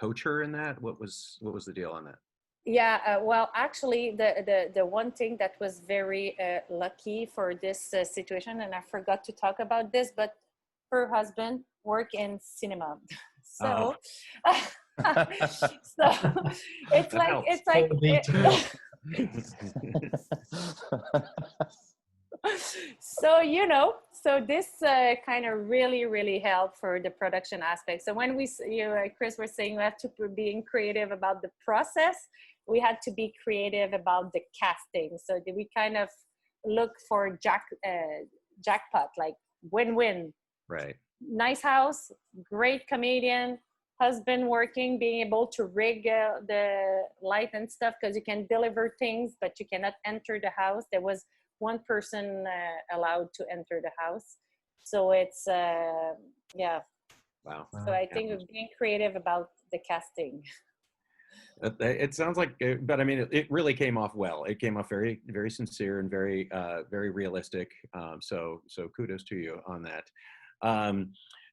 Speaker 2: coach her in that? What was the deal on that?
Speaker 3: Yeah, well, actually, the one thing that was very lucky for this situation, and I forgot to talk about this, but her husband worked in cinema, so so it's like so so this kind of really helped for the production aspect. So when Chris was saying we have to being creative about the process, we had to be creative about the casting. So we kind of look for jackpot, like win-win.
Speaker 2: Right.
Speaker 3: Nice house, great comedian, husband working, being able to rig the light and stuff, because you can deliver things, but you cannot enter the house. There was one person allowed to enter the house. So it's, yeah.
Speaker 2: Wow.
Speaker 3: So I think of being creative about the casting.
Speaker 2: It sounds like, but I mean, it really came off well. It came off very, very sincere and very, very realistic. So kudos to you on that.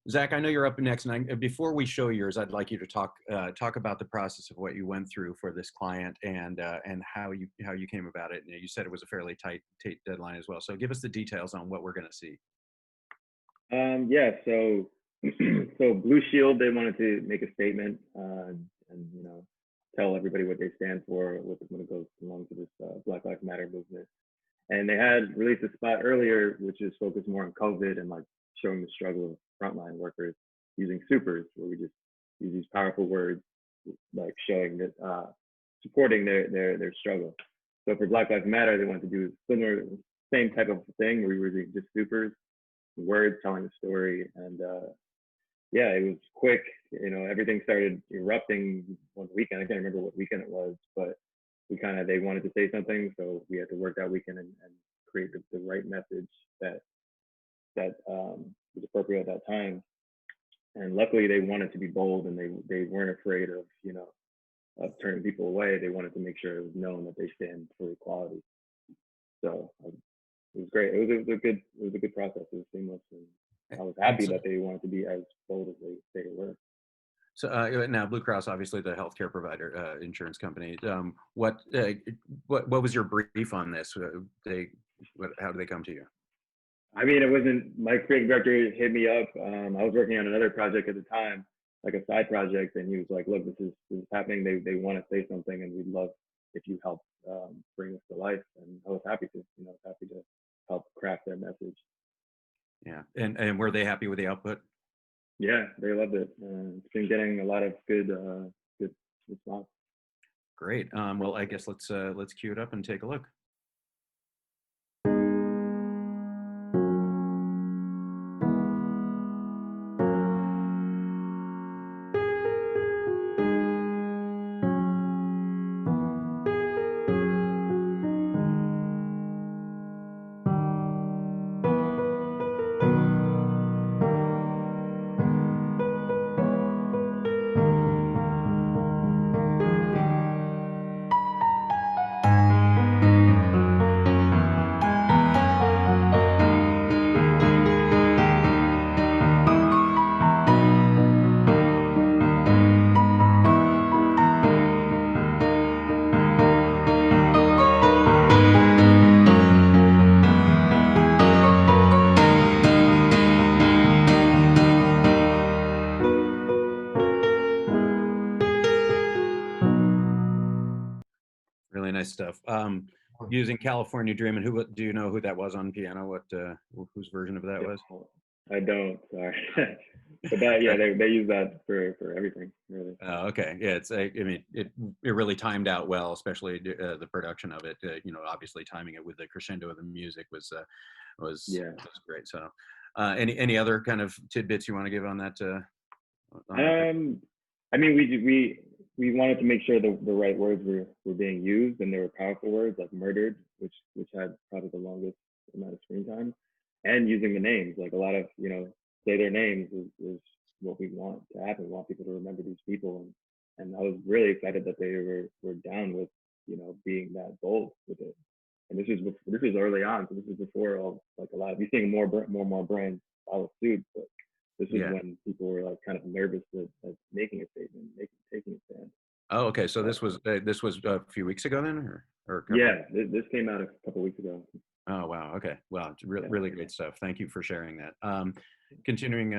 Speaker 2: Zack, I know you're up next, and before we show yours, I'd like you to talk about the process of what you went through for this client and how you came about it. And you said it was a fairly tight deadline as well. So give us the details on what we're going to see.
Speaker 4: Yeah. So Blue Shield, they wanted to make a statement and tell everybody what they stand for when it goes along to this Black Lives Matter movement. And they had released a spot earlier, which is focused more on COVID and like showing the struggle of frontline workers using supers, where we just use these powerful words, like showing that supporting their struggle. So for Black Lives Matter, they wanted to do similar, same type of thing, where we were using just supers, words telling a story, and yeah, it was quick. Everything started erupting one weekend. I can't remember what weekend it was, but they wanted to say something, so we had to work that weekend and create the right message that was appropriate at that time. And luckily, they wanted to be bold, and they weren't afraid of of turning people away. They wanted to make sure it was known that they stand for equality. So it was great. It was a good process. It was seamless, and I was happy that they wanted to be as bold as they were.
Speaker 2: So now Blue Cross, obviously the healthcare provider, insurance company. What was your brief on this? How did they come to you?
Speaker 4: I mean, it wasn't, my creative director hit me up. I was working on another project at the time, like a side project, and he was like, "Look, this is happening. They want to say something, and we'd love if you help bring this to life." And I was happy to, happy to help craft their message.
Speaker 2: Yeah, and were they happy with the output?
Speaker 4: Yeah, they loved it. It's been getting a lot of good response.
Speaker 2: Great. Well, I guess let's cue it up and take a look. Really nice stuff. using California Dream. And do you know who that was on piano? What whose version of that was?
Speaker 4: I don't. Sorry. But that, yeah, they use that for everything, really.
Speaker 2: Oh, okay. Yeah, I mean, it really timed out well, especially the production of it. Obviously timing it with the crescendo of the music was great. So, any other kind of tidbits you want to give on that?
Speaker 4: I mean, we wanted to make sure the right words were being used, and they were powerful words like murdered, which had probably the longest amount of screen time, and using the names. Like a lot of, say their names is what we want to happen. We want people to remember these people, and I was really excited that they were down with being that bold with it. And this was early on, so this was before a lot of you're seeing more brands follow suit, but this is when people were like kind of nervous at making a statement, taking a stand.
Speaker 2: Oh, okay. So this was a few weeks ago then, or
Speaker 4: yeah, this came out a couple weeks ago.
Speaker 2: Oh wow. Okay. Wow. It's really great stuff. Thank you for sharing that. Continuing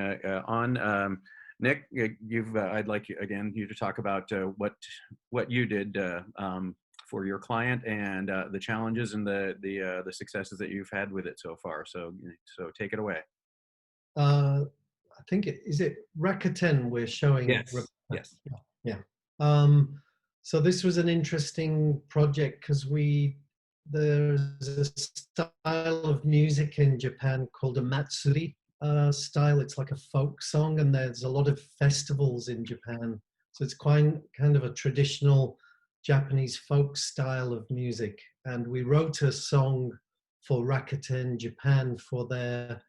Speaker 2: on, Nick, I'd like you to talk about what you did for your client and the challenges and the successes that you've had with it so far. So take it away.
Speaker 5: I think is it Rakuten we're showing.
Speaker 2: Yes.
Speaker 5: Yeah. So this was an interesting project because there's a style of music in Japan called a matsuri style. It's like a folk song, and there's a lot of festivals in Japan. So it's kind of a traditional Japanese folk style of music. And we wrote a song for Rakuten Japan for their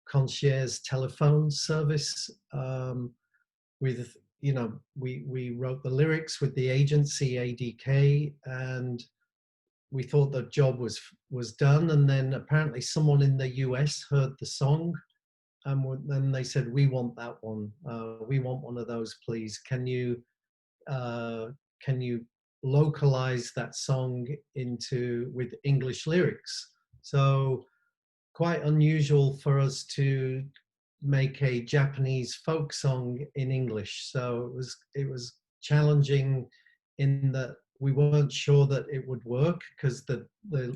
Speaker 5: concierge telephone service. We wrote the lyrics with the agency ADK, and we thought the job was done. And then apparently someone in the US heard the song, and then they said, "We want that one. We want one of those, please. Can you localize that song with English lyrics?" So quite unusual for us to make a Japanese folk song in English. So it was challenging in that we weren't sure that it would work because the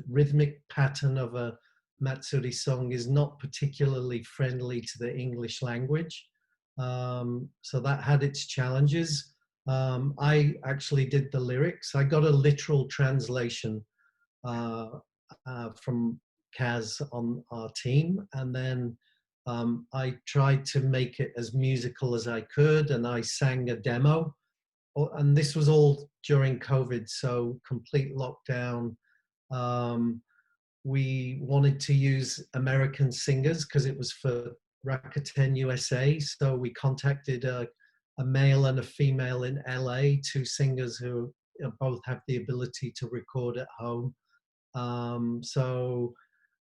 Speaker 5: rhythmic pattern of a Matsuri song is not particularly friendly to the English language. So that had its challenges. I actually did the lyrics. I got a literal translation from Kaz on our team, and then I tried to make it as musical as I could, and I sang a demo. And this was all during COVID, so complete lockdown. We wanted to use American singers because it was for Rakuten USA. So we contacted a male and a female in LA, two singers who both have the ability to record at home.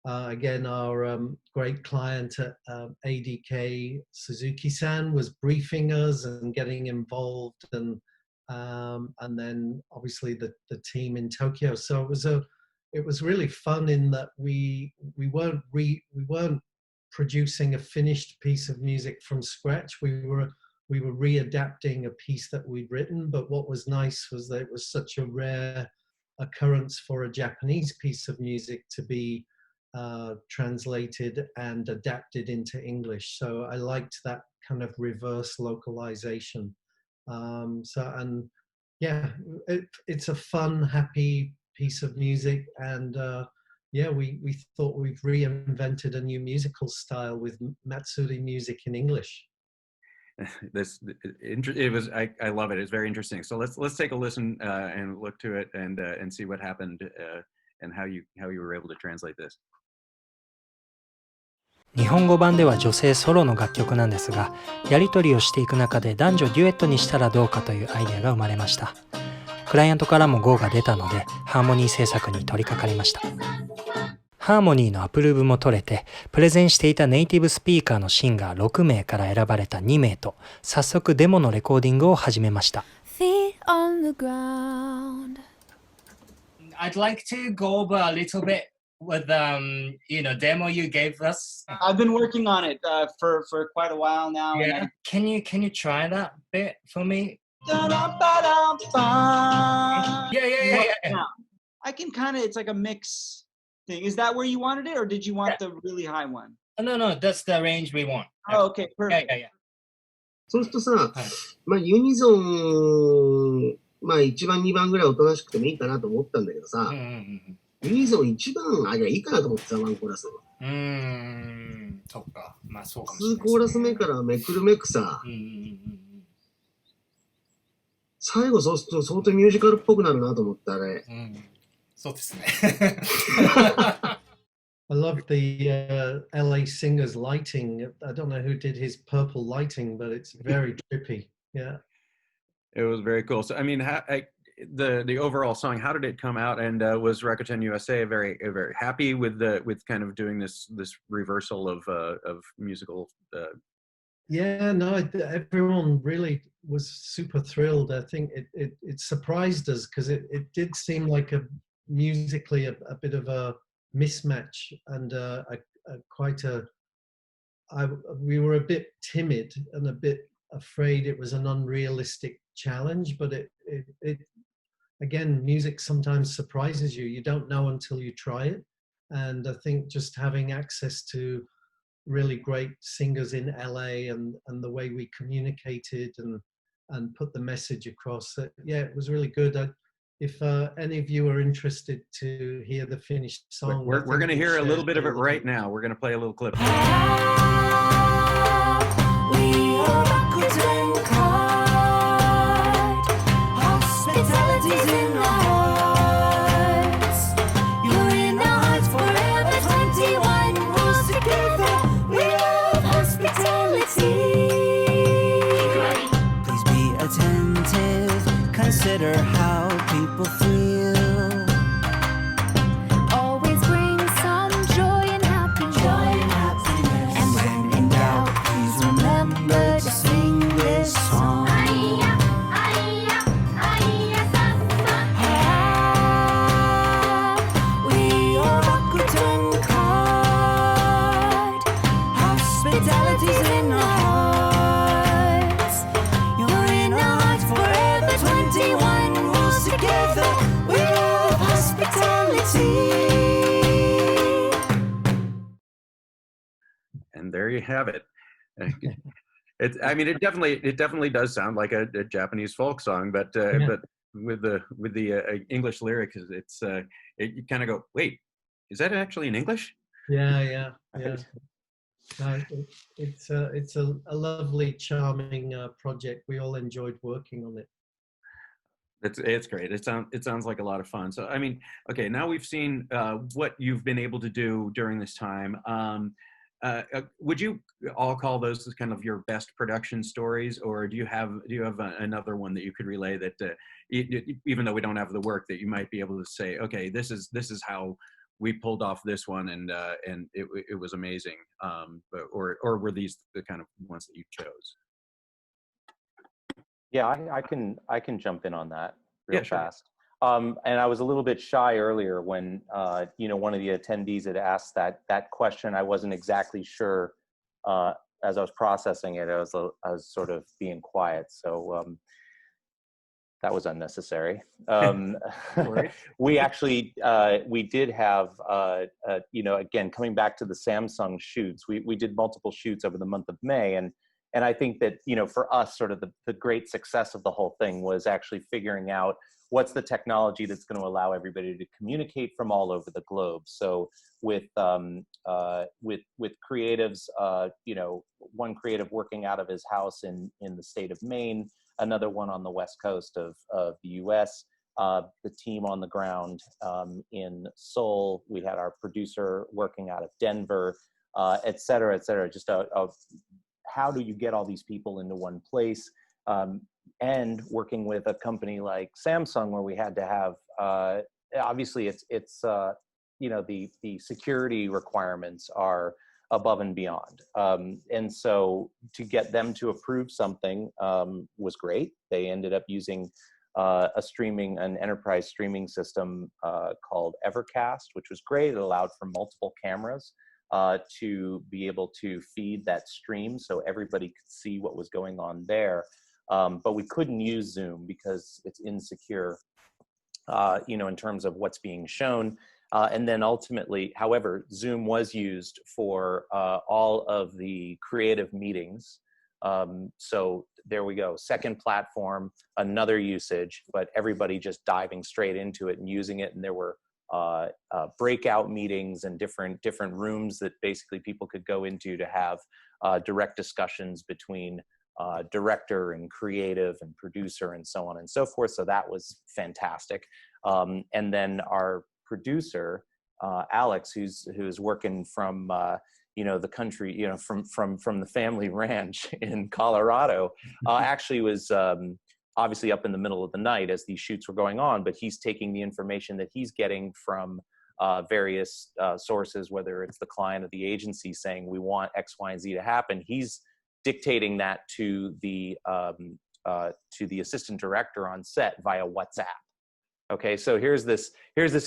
Speaker 5: Again, our great client at ADK, Suzuki-san, was briefing us and getting involved, and then obviously the team in Tokyo. So it was really fun in that we weren't producing a finished piece of music from scratch. We were readapting a piece that we'd written. But what was nice was that it was such a rare occurrence for a Japanese piece of music to be translated and adapted into English. So I liked that kind of reverse localization. It's a fun, happy piece of music, and we thought we've reinvented a new musical style with Matsuri music in English.
Speaker 2: I love it. It's very interesting. So let's take a listen and look to it and see what happened and how you were able to translate this.
Speaker 8: 日本語版では女性ソロの楽曲なんですが、やり取りをしていく中で男女デュエットにしたらどうかというアイデアが生まれました。クライアントからも GO が出たので、ハーモニー制作に取り掛かりました。ハーモニーのアプローブも取れて、プレゼンしていたネイティブスピーカーのシンガー6名から選ばれた2名と、早速デモのレコーディングを始めました。Feet on the ground.
Speaker 9: I'd like to go over a little bit with demo you gave us. I've been working on it for quite a while now.
Speaker 8: Yeah. Can you try that bit for me?
Speaker 9: Yeah.
Speaker 10: I can kind of, it's like a mix thing. Is that where you wanted it, or did you want the really high one?
Speaker 9: No, that's the range we want.
Speaker 10: Oh, okay, perfect.
Speaker 9: Yeah.
Speaker 11: そうするとさ、まあユニゾン、まあ1番2番ぐらいおとなしくてもいいかなと思ったんだけどさ、ユニゾン1番ありゃいいかなと思ってさ、ワンコーラス。
Speaker 9: そっか。まあそうかも
Speaker 11: しれない。2コーラス目からめくるめくさ、最後そうすると相当ミュージカルっぽくなるなと思ってあれ。
Speaker 9: そうですね。
Speaker 5: I love the LA singer's lighting. I don't know who did his purple lighting, but it's very drippy. Yeah.
Speaker 2: It was very cool. So, I mean, the overall song, how did it come out? And was Rakuten USA very happy with kind of doing this reversal of musical?
Speaker 5: Yeah, no, everyone really was super thrilled. I think it surprised us because it did seem like musically a bit of a mismatch, and we were a bit timid and a bit afraid it was an unrealistic challenge, but it again, music sometimes surprises you. You don't know until you try it, and I think just having access to really great singers in LA and the way we communicated and put the message across, yeah, it was really good. If any of you are interested to hear the finished song,
Speaker 2: we're going to hear a little bit of it right now. We're going to play a little clip.
Speaker 12: Please be attentive, consider how people feel. Always bring some joy and happiness. And when in doubt, please remember to sing this song. We are Rakuten Card. Hospitality's in our hearts. You're in our hearts forever. 21 rules together. We love hospitality.
Speaker 2: And there you have it. I mean, it definitely does sound like a Japanese folk song, but with the English lyrics, you kind of go, wait, is that actually in English?
Speaker 5: Yeah. It's a lovely, charming project. We all enjoyed working on it.
Speaker 2: It's great. It sounds like a lot of fun. So, I mean, okay, now we've seen what you've been able to do during this time. Would you all call those as kind of your best production stories, or do you have another one that you could relay that even though we don't have the work, that you might be able to say, okay, this is how we pulled off this one, and it was amazing, or were these the kind of ones that you chose?
Speaker 6: Yeah, I can jump in on that real
Speaker 2: sure.
Speaker 6: fast. And I was a little bit shy earlier when one of the attendees had asked that question. I wasn't exactly sure as I was processing it. I was sort of being quiet, so that was unnecessary. We actually we did have again, coming back to the Samsung shoots, we did multiple shoots over the month of May, and I think that for us, sort of the great success of the whole thing was actually figuring out what's the technology that's going to allow everybody to communicate from all over the globe. So with creatives, one creative working out of his house in the state of Maine, another one on the west coast of the US, the team on the ground in Seoul. We had our producer working out of Denver, et cetera, et cetera. Just how do you get all these people into one place? And working with a company like Samsung, where we had to have, obviously it's the security requirements are above and beyond. And so to get them to approve something was great. They ended up using an enterprise streaming system called Evercast, which was great. It allowed for multiple cameras to be able to feed that stream so everybody could see what was going on there. But we couldn't use Zoom because it's insecure. in terms of what's being shown. And then ultimately, however, Zoom was used for all of the creative meetings. So there we go, second platform, another usage, but everybody just diving straight into it and using it. And there were breakout meetings and different rooms that basically people could go into to have direct discussions between director and creative and producer and so on and so forth. So that was fantastic. And then our producer, Alex, who's working from the country, from the family ranch in Colorado, actually was obviously up in the middle of the night as these shoots were going on, but he's taking the information that he's getting from various sources, whether it's the client or the agency saying we want X, Y, and Z to happen. He's dictating that to the assistant director on set via WhatsApp. Okay, so here's this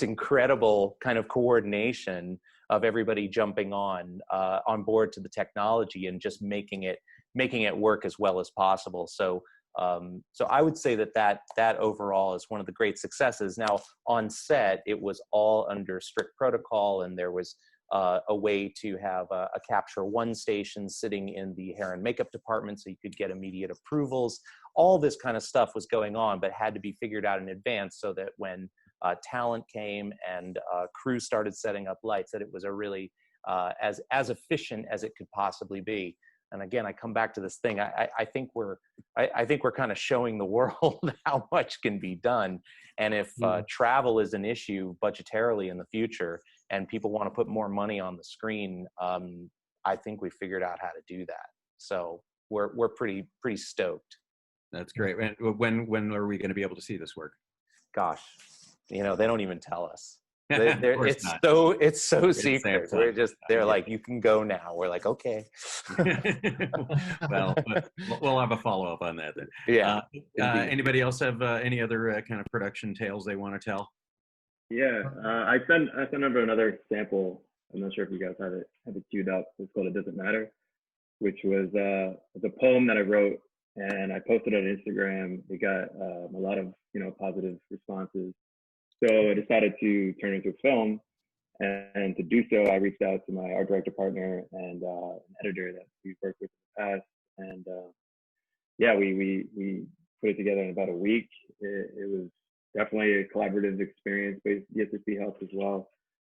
Speaker 6: incredible kind of coordination of everybody jumping on board to the technology and just making it work as well as possible. So I would say that overall is one of the great successes. Now on set, it was all under strict protocol, and there was a way to have a Capture One station sitting in the hair and makeup department so you could get immediate approvals. All this kind of stuff was going on, but had to be figured out in advance so that when talent came and crew started setting up lights, that it was a really as efficient as it could possibly be. And again, I come back to this thing. I think we're kind of showing the world how much can be done. And if travel is an issue budgetarily in the future, and people want to put more money on the screen, I think we figured out how to do that. So we're pretty stoked.
Speaker 2: That's great. When are we going to be able to see this work?
Speaker 6: Gosh, they don't even tell us. It's so secret. They're like, you can go now. We're like, okay.
Speaker 2: Well, we'll have a follow up on that then.
Speaker 6: Yeah.
Speaker 2: Anybody else have any other kind of production tales they want to tell?
Speaker 4: Yeah, I sent over another sample. I'm not sure if you guys have it queued up. It's called "It Doesn't Matter," which was a poem that I wrote, and I posted it on Instagram. It got a lot of positive responses. So I decided to turn it into a film, and to do so, I reached out to my art director partner and an editor that we've worked with in the past, and we put it together in about a week. It was definitely a collaborative experience, but BSSP helped as well.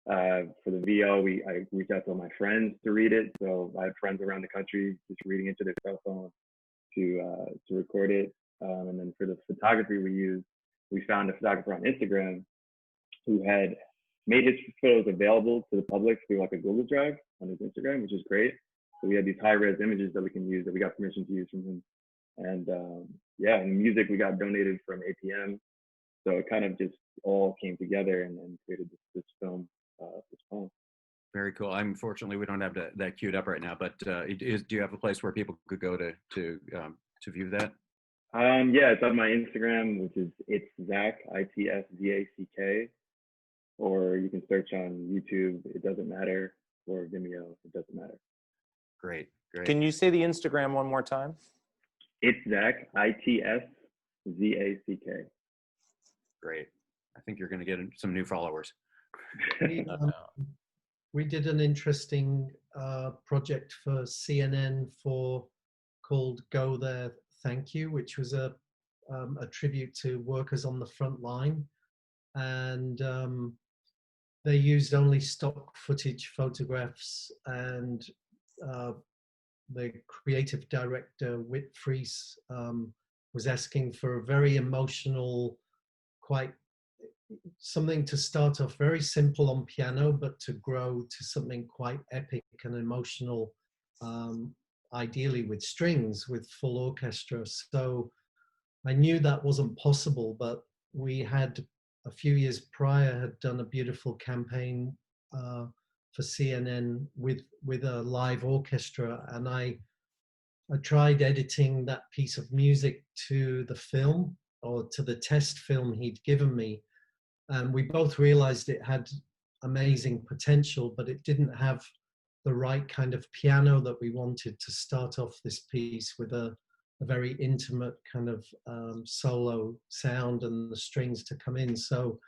Speaker 4: For the VO, I reached out to all my friends to read it. So I had friends around the country just reading into their cell phone to record it. And then for the photography we found a photographer on Instagram who had made his photos available to the public through like a Google Drive on his Instagram, which is great. So we had these high-res images that we can use, that we got permission to use from him. And and music we got donated from APM. So it kind of just all came together and created this film, this poem.
Speaker 2: Very cool. Unfortunately, we don't have that queued up right now, but do you have a place where people could go to view that?
Speaker 4: Yeah, it's on my Instagram, which is It's Zack, ITSZACK, or you can search on YouTube, It Doesn't Matter, or Vimeo, It Doesn't Matter.
Speaker 2: Great.
Speaker 6: Can you say the Instagram one more time?
Speaker 4: It's Zack, ITSZACK.
Speaker 2: Great. I think you're going to get some new followers.
Speaker 5: We did an interesting project for CNN called Go There, Thank You, which was a tribute to workers on the front line. And they used only stock footage photographs, and the creative director, Whit Fries, was asking for a very emotional, quite something to start off very simple on piano, but to grow to something quite epic and emotional, ideally with strings, with full orchestra. So I knew that wasn't possible, but we had a few years prior had done a beautiful campaign for CNN with a live orchestra, and I tried editing that piece of music to the film, or to the test film he'd given me, and we both realized it had amazing potential, but it didn't have the right kind of piano that we wanted to start off this piece with a a very intimate kind of solo sound and the strings to come in. So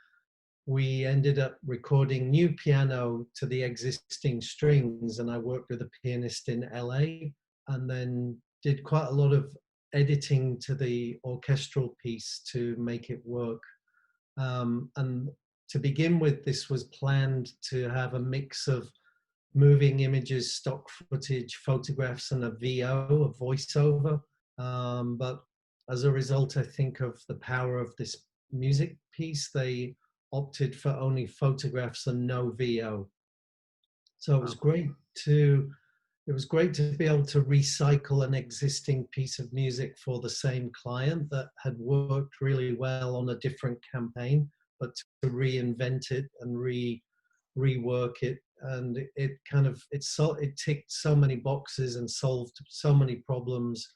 Speaker 5: we ended up recording new piano to the existing strings, and I worked with a pianist in LA, and then did quite a lot of editing to the orchestral piece to make it work. And to begin with, this was planned to have a mix of moving images, stock footage, photographs, and a VO, a voiceover. But as a result, I think, of the power of this music piece, they opted for only photographs and no VO. So it was great to be able to recycle an existing piece of music for the same client that had worked really well on a different campaign, but to reinvent it and rework it. And it ticked so many boxes and solved so many problems,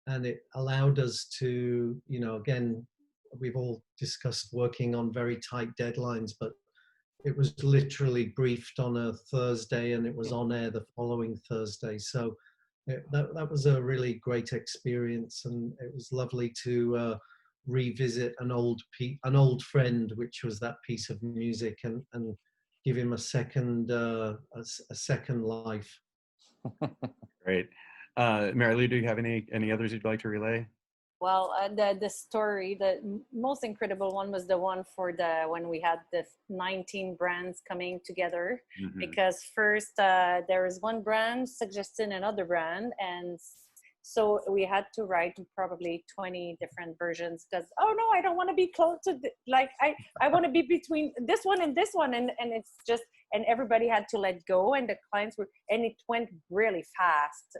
Speaker 5: and it allowed us to, you know, again, we've all discussed working on very tight deadlines, but it was literally briefed on a Thursday and it was on air the following Thursday. So that was a really great experience, and it was lovely to revisit an old friend, which was that piece of music, and give him a second life.
Speaker 2: Great. Marilou, do you have any others you'd like to relay?
Speaker 3: Well, the story, the most incredible one was the one for when we had the 19 brands coming together.
Speaker 2: Mm-hmm.
Speaker 3: Because first there was one brand suggesting another brand, and so we had to write probably 20 different versions, because, oh no, I don't want to be close to I want to be between this one and this one, and it's just, and everybody had to let go, and the clients and it went really fast.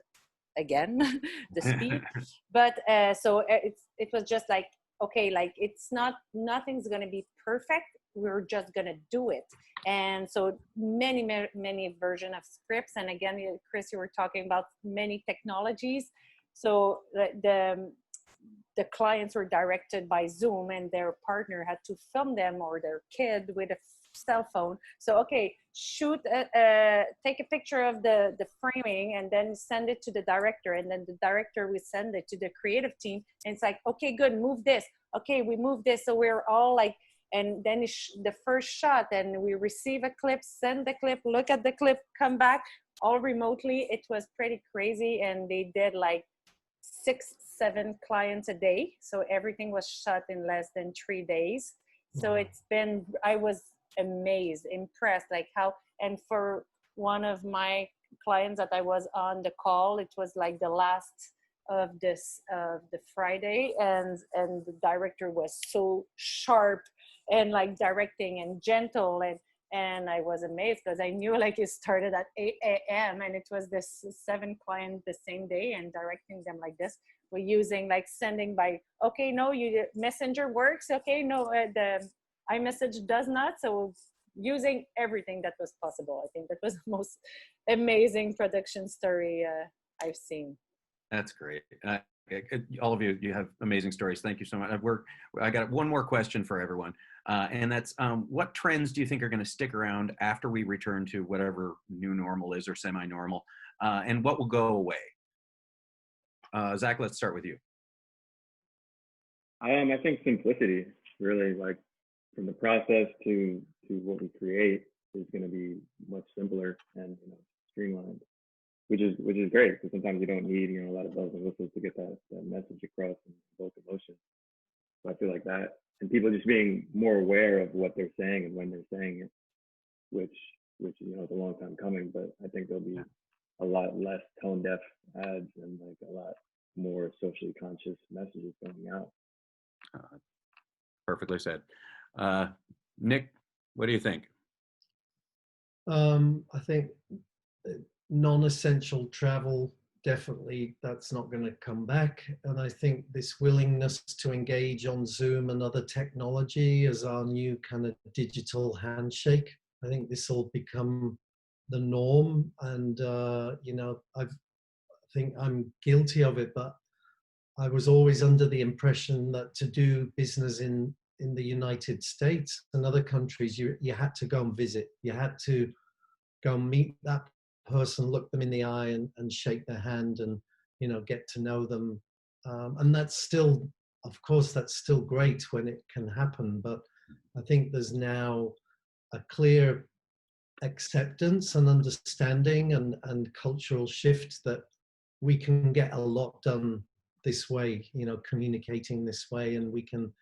Speaker 3: Again, the speed, but so it was just like, okay, like nothing's gonna be perfect, we're just gonna do it. And so many version of scripts, and again, Chris, you were talking about many technologies. So the clients were directed by Zoom, and their partner had to film them, or their kid, with a cell phone. So okay, take a picture of the framing and then send it to the director, and then the director will send it to the creative team, and it's like, okay, good, move this, okay, we move this. So we're all like, and then the first shot, and we receive a clip, send the clip, look at the clip, come back, all remotely. It was pretty crazy, and they did like 6-7 clients a day, so everything was shot in less than 3 days. So I was amazed, impressed, like how, and for one of my clients that I was on the call, it was like the last of the Friday, and the director was so sharp and like directing and gentle, and I was amazed, because I knew like it started at 8 a.m. and it was this 7 clients the same day, and directing them like this. We're using like sending by, okay, no, Messenger works, okay, no, the iMessage does not. So using everything that was possible. I think that was the most amazing production story I've seen.
Speaker 2: That's great. All of you have amazing stories. Thank you so much. I got one more question for everyone. And that's, what trends do you think are going to stick around after we return to whatever new normal is, or semi-normal, and what will go away? Zach, let's start with you.
Speaker 4: I think simplicity, really, like, from the process to what we create is going to be much simpler and, you know, streamlined, which is great, because sometimes you don't need, you know, a lot of bells and whistles to get that message across and evoke emotion. So I feel like that, and people just being more aware of what they're saying and when they're saying it, which you know, is a long time coming, but I think there'll be a lot less tone deaf ads and like a lot more socially conscious messages going out.
Speaker 2: Perfectly said. Nick, what do you think?
Speaker 5: I think non-essential travel, definitely that's not going to come back. And I think this willingness to engage on Zoom and other technology as our new kind of digital handshake, I think this will become the norm. And, you know, I think I'm guilty of it, but I was always under the impression that to do business in the United States and other countries, you had to go and visit. You had to go and meet that person, look them in the eye and shake their hand and, you know, get to know them And that's still, of course, that's still great when it can happen. But I think there's now a clear acceptance and understanding and cultural shift that we can get a lot done this way, you know, communicating this way, and we can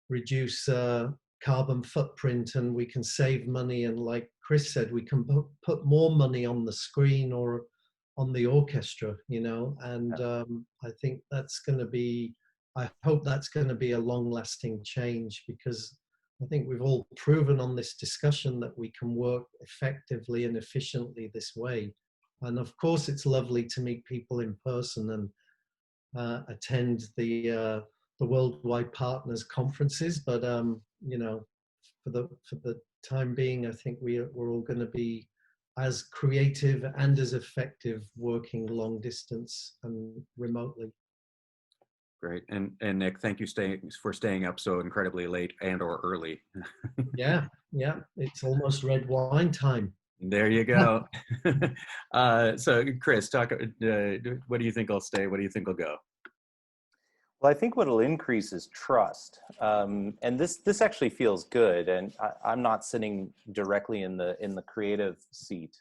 Speaker 5: reduce carbon footprint, and we can save money, and like Chris said, we can put more money on the screen or on the orchestra, you know. And I think that's going to be, I hope that's going to be a long-lasting change, because I think we've all proven on this discussion that we can work effectively and efficiently this way. And of course, it's lovely to meet people in person and attend the Worldwide Partners conferences. But you know, for the time being, I think we're all going to be as creative and as effective working long distance and remotely.
Speaker 2: Great. And Nick, thank you for staying up so incredibly late and or early.
Speaker 5: Yeah, it's almost red wine time.
Speaker 2: There you go. So Chris, talk. What do you think will stay? What do you think will go?
Speaker 6: Well, I think what'll increase is trust, and this actually feels good. And I'm not sitting directly in the creative seat,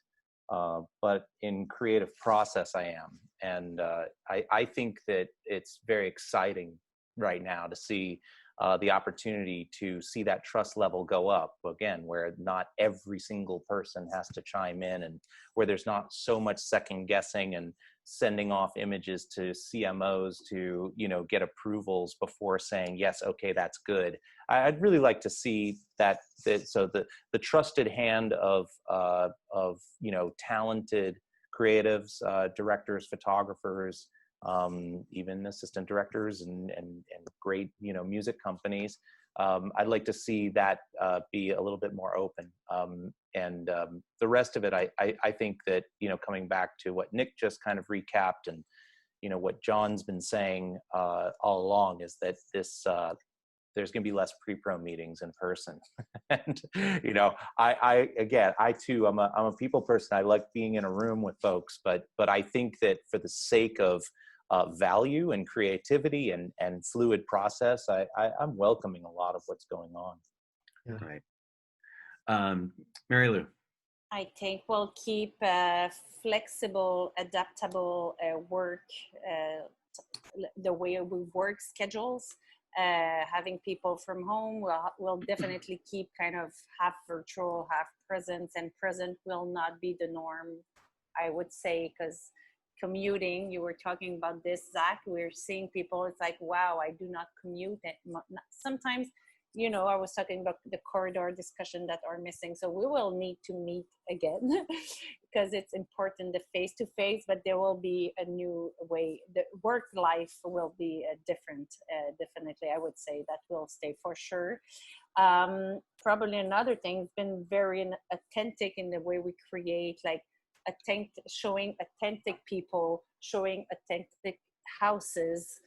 Speaker 6: but in creative process I am, and I think that it's very exciting right now to see the opportunity to see that trust level go up again, where not every single person has to chime in, and where there's not so much second guessing and sending off images to CMOs to, you know, get approvals before saying, yes, okay, that's good. I'd really like to see that so the trusted hand of you know, talented creatives, directors, photographers, even assistant directors and great, you know, music companies. I'd like to see that be a little bit more open. And the rest of it, I think that, you know, coming back to what Nick just kind of recapped, and, you know, what John's been saying all along, is that this there's going to be less pre-pro meetings in person. And, you know, I too, I'm a people person. I like being in a room with folks, but I think that for the sake of value and creativity and fluid process, I'm welcoming a lot of what's going on.
Speaker 2: Yeah. Right. Marilou.
Speaker 3: I think we'll keep flexible, adaptable work, the way we work schedules. Having people from home will definitely keep kind of half virtual, half presence, and present will not be the norm, I would say, because commuting, you were talking about this, Zach, we're seeing people, it's like, wow, I do not commute. Sometimes, you know, I was talking about the corridor discussion that are missing. So we will need to meet again because it's important, the face-to-face, but there will be a new way. The work life will be different, definitely. I would say that will stay for sure. Probably another thing, it's been very authentic in the way we create, like showing authentic people, showing authentic houses.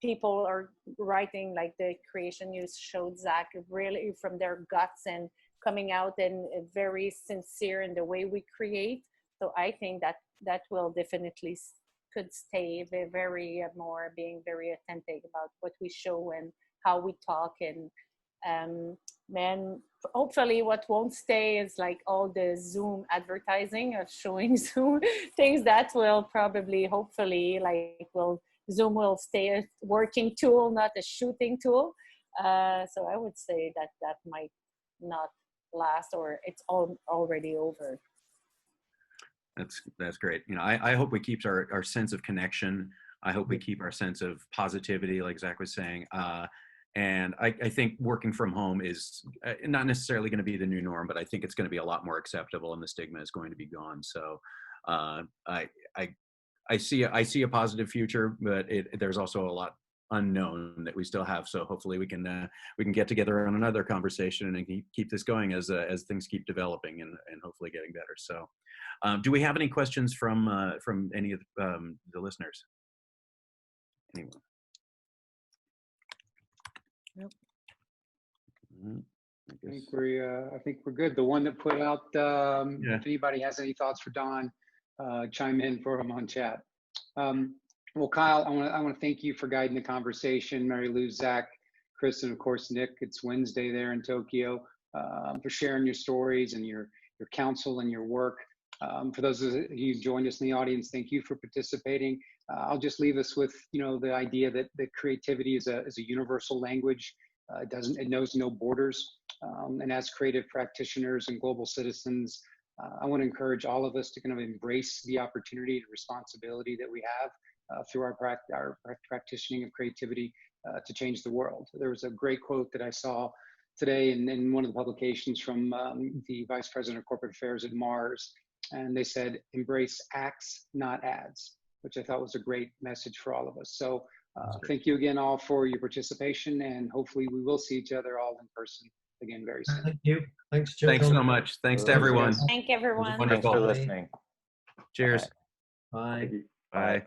Speaker 3: People are writing, like the creation you showed, Zach, really from their guts and coming out and very sincere in the way we create. So I think that will definitely could stay very more being very authentic about what we show and how we talk. And man, hopefully what won't stay is like all the Zoom advertising of showing Zoom things that will probably, hopefully, like Zoom will stay a working tool, not a shooting tool. So I would say that might not last, or it's already over.
Speaker 2: That's great. You know, I hope we keep our sense of connection. I hope we keep our sense of positivity, like Zach was saying. And I think working from home is not necessarily going to be the new norm, but I think it's going to be a lot more acceptable, and the stigma is going to be gone. So I see a positive future, but there's also a lot unknown that we still have. So hopefully we can get together on another conversation and keep this going as things keep developing and hopefully getting better. So do we have any questions from any of the listeners? Anyone?
Speaker 1: Nope. I think we're good. The one that put out, if anybody has any thoughts for Don, chime in for him on chat. Well, Kyle, I want to thank you for guiding the conversation. Marilou, Zach, Chris, and of course Nick. It's Wednesday there in Tokyo. For sharing your stories and your counsel and your work. For those of you who joined us in the audience, thank you for participating. I'll just leave us with the idea that creativity is a universal language. It knows no borders. And as creative practitioners and global citizens, I want to encourage all of us to kind of embrace the opportunity and responsibility that we have through our practicing of creativity to change the world. There was a great quote that I saw today in one of the publications from the Vice President of Corporate Affairs at Mars, and they said, "Embrace acts, not ads," which I thought was a great message for all of us. So thank you again all for your participation, and hopefully we will see each other all in person again very soon.
Speaker 5: Thank you. Thanks, Joe.
Speaker 2: Thanks so much. Thanks to everyone.
Speaker 3: Thank everyone.
Speaker 6: Thanks for listening.
Speaker 2: Cheers.
Speaker 5: Bye.
Speaker 2: Bye.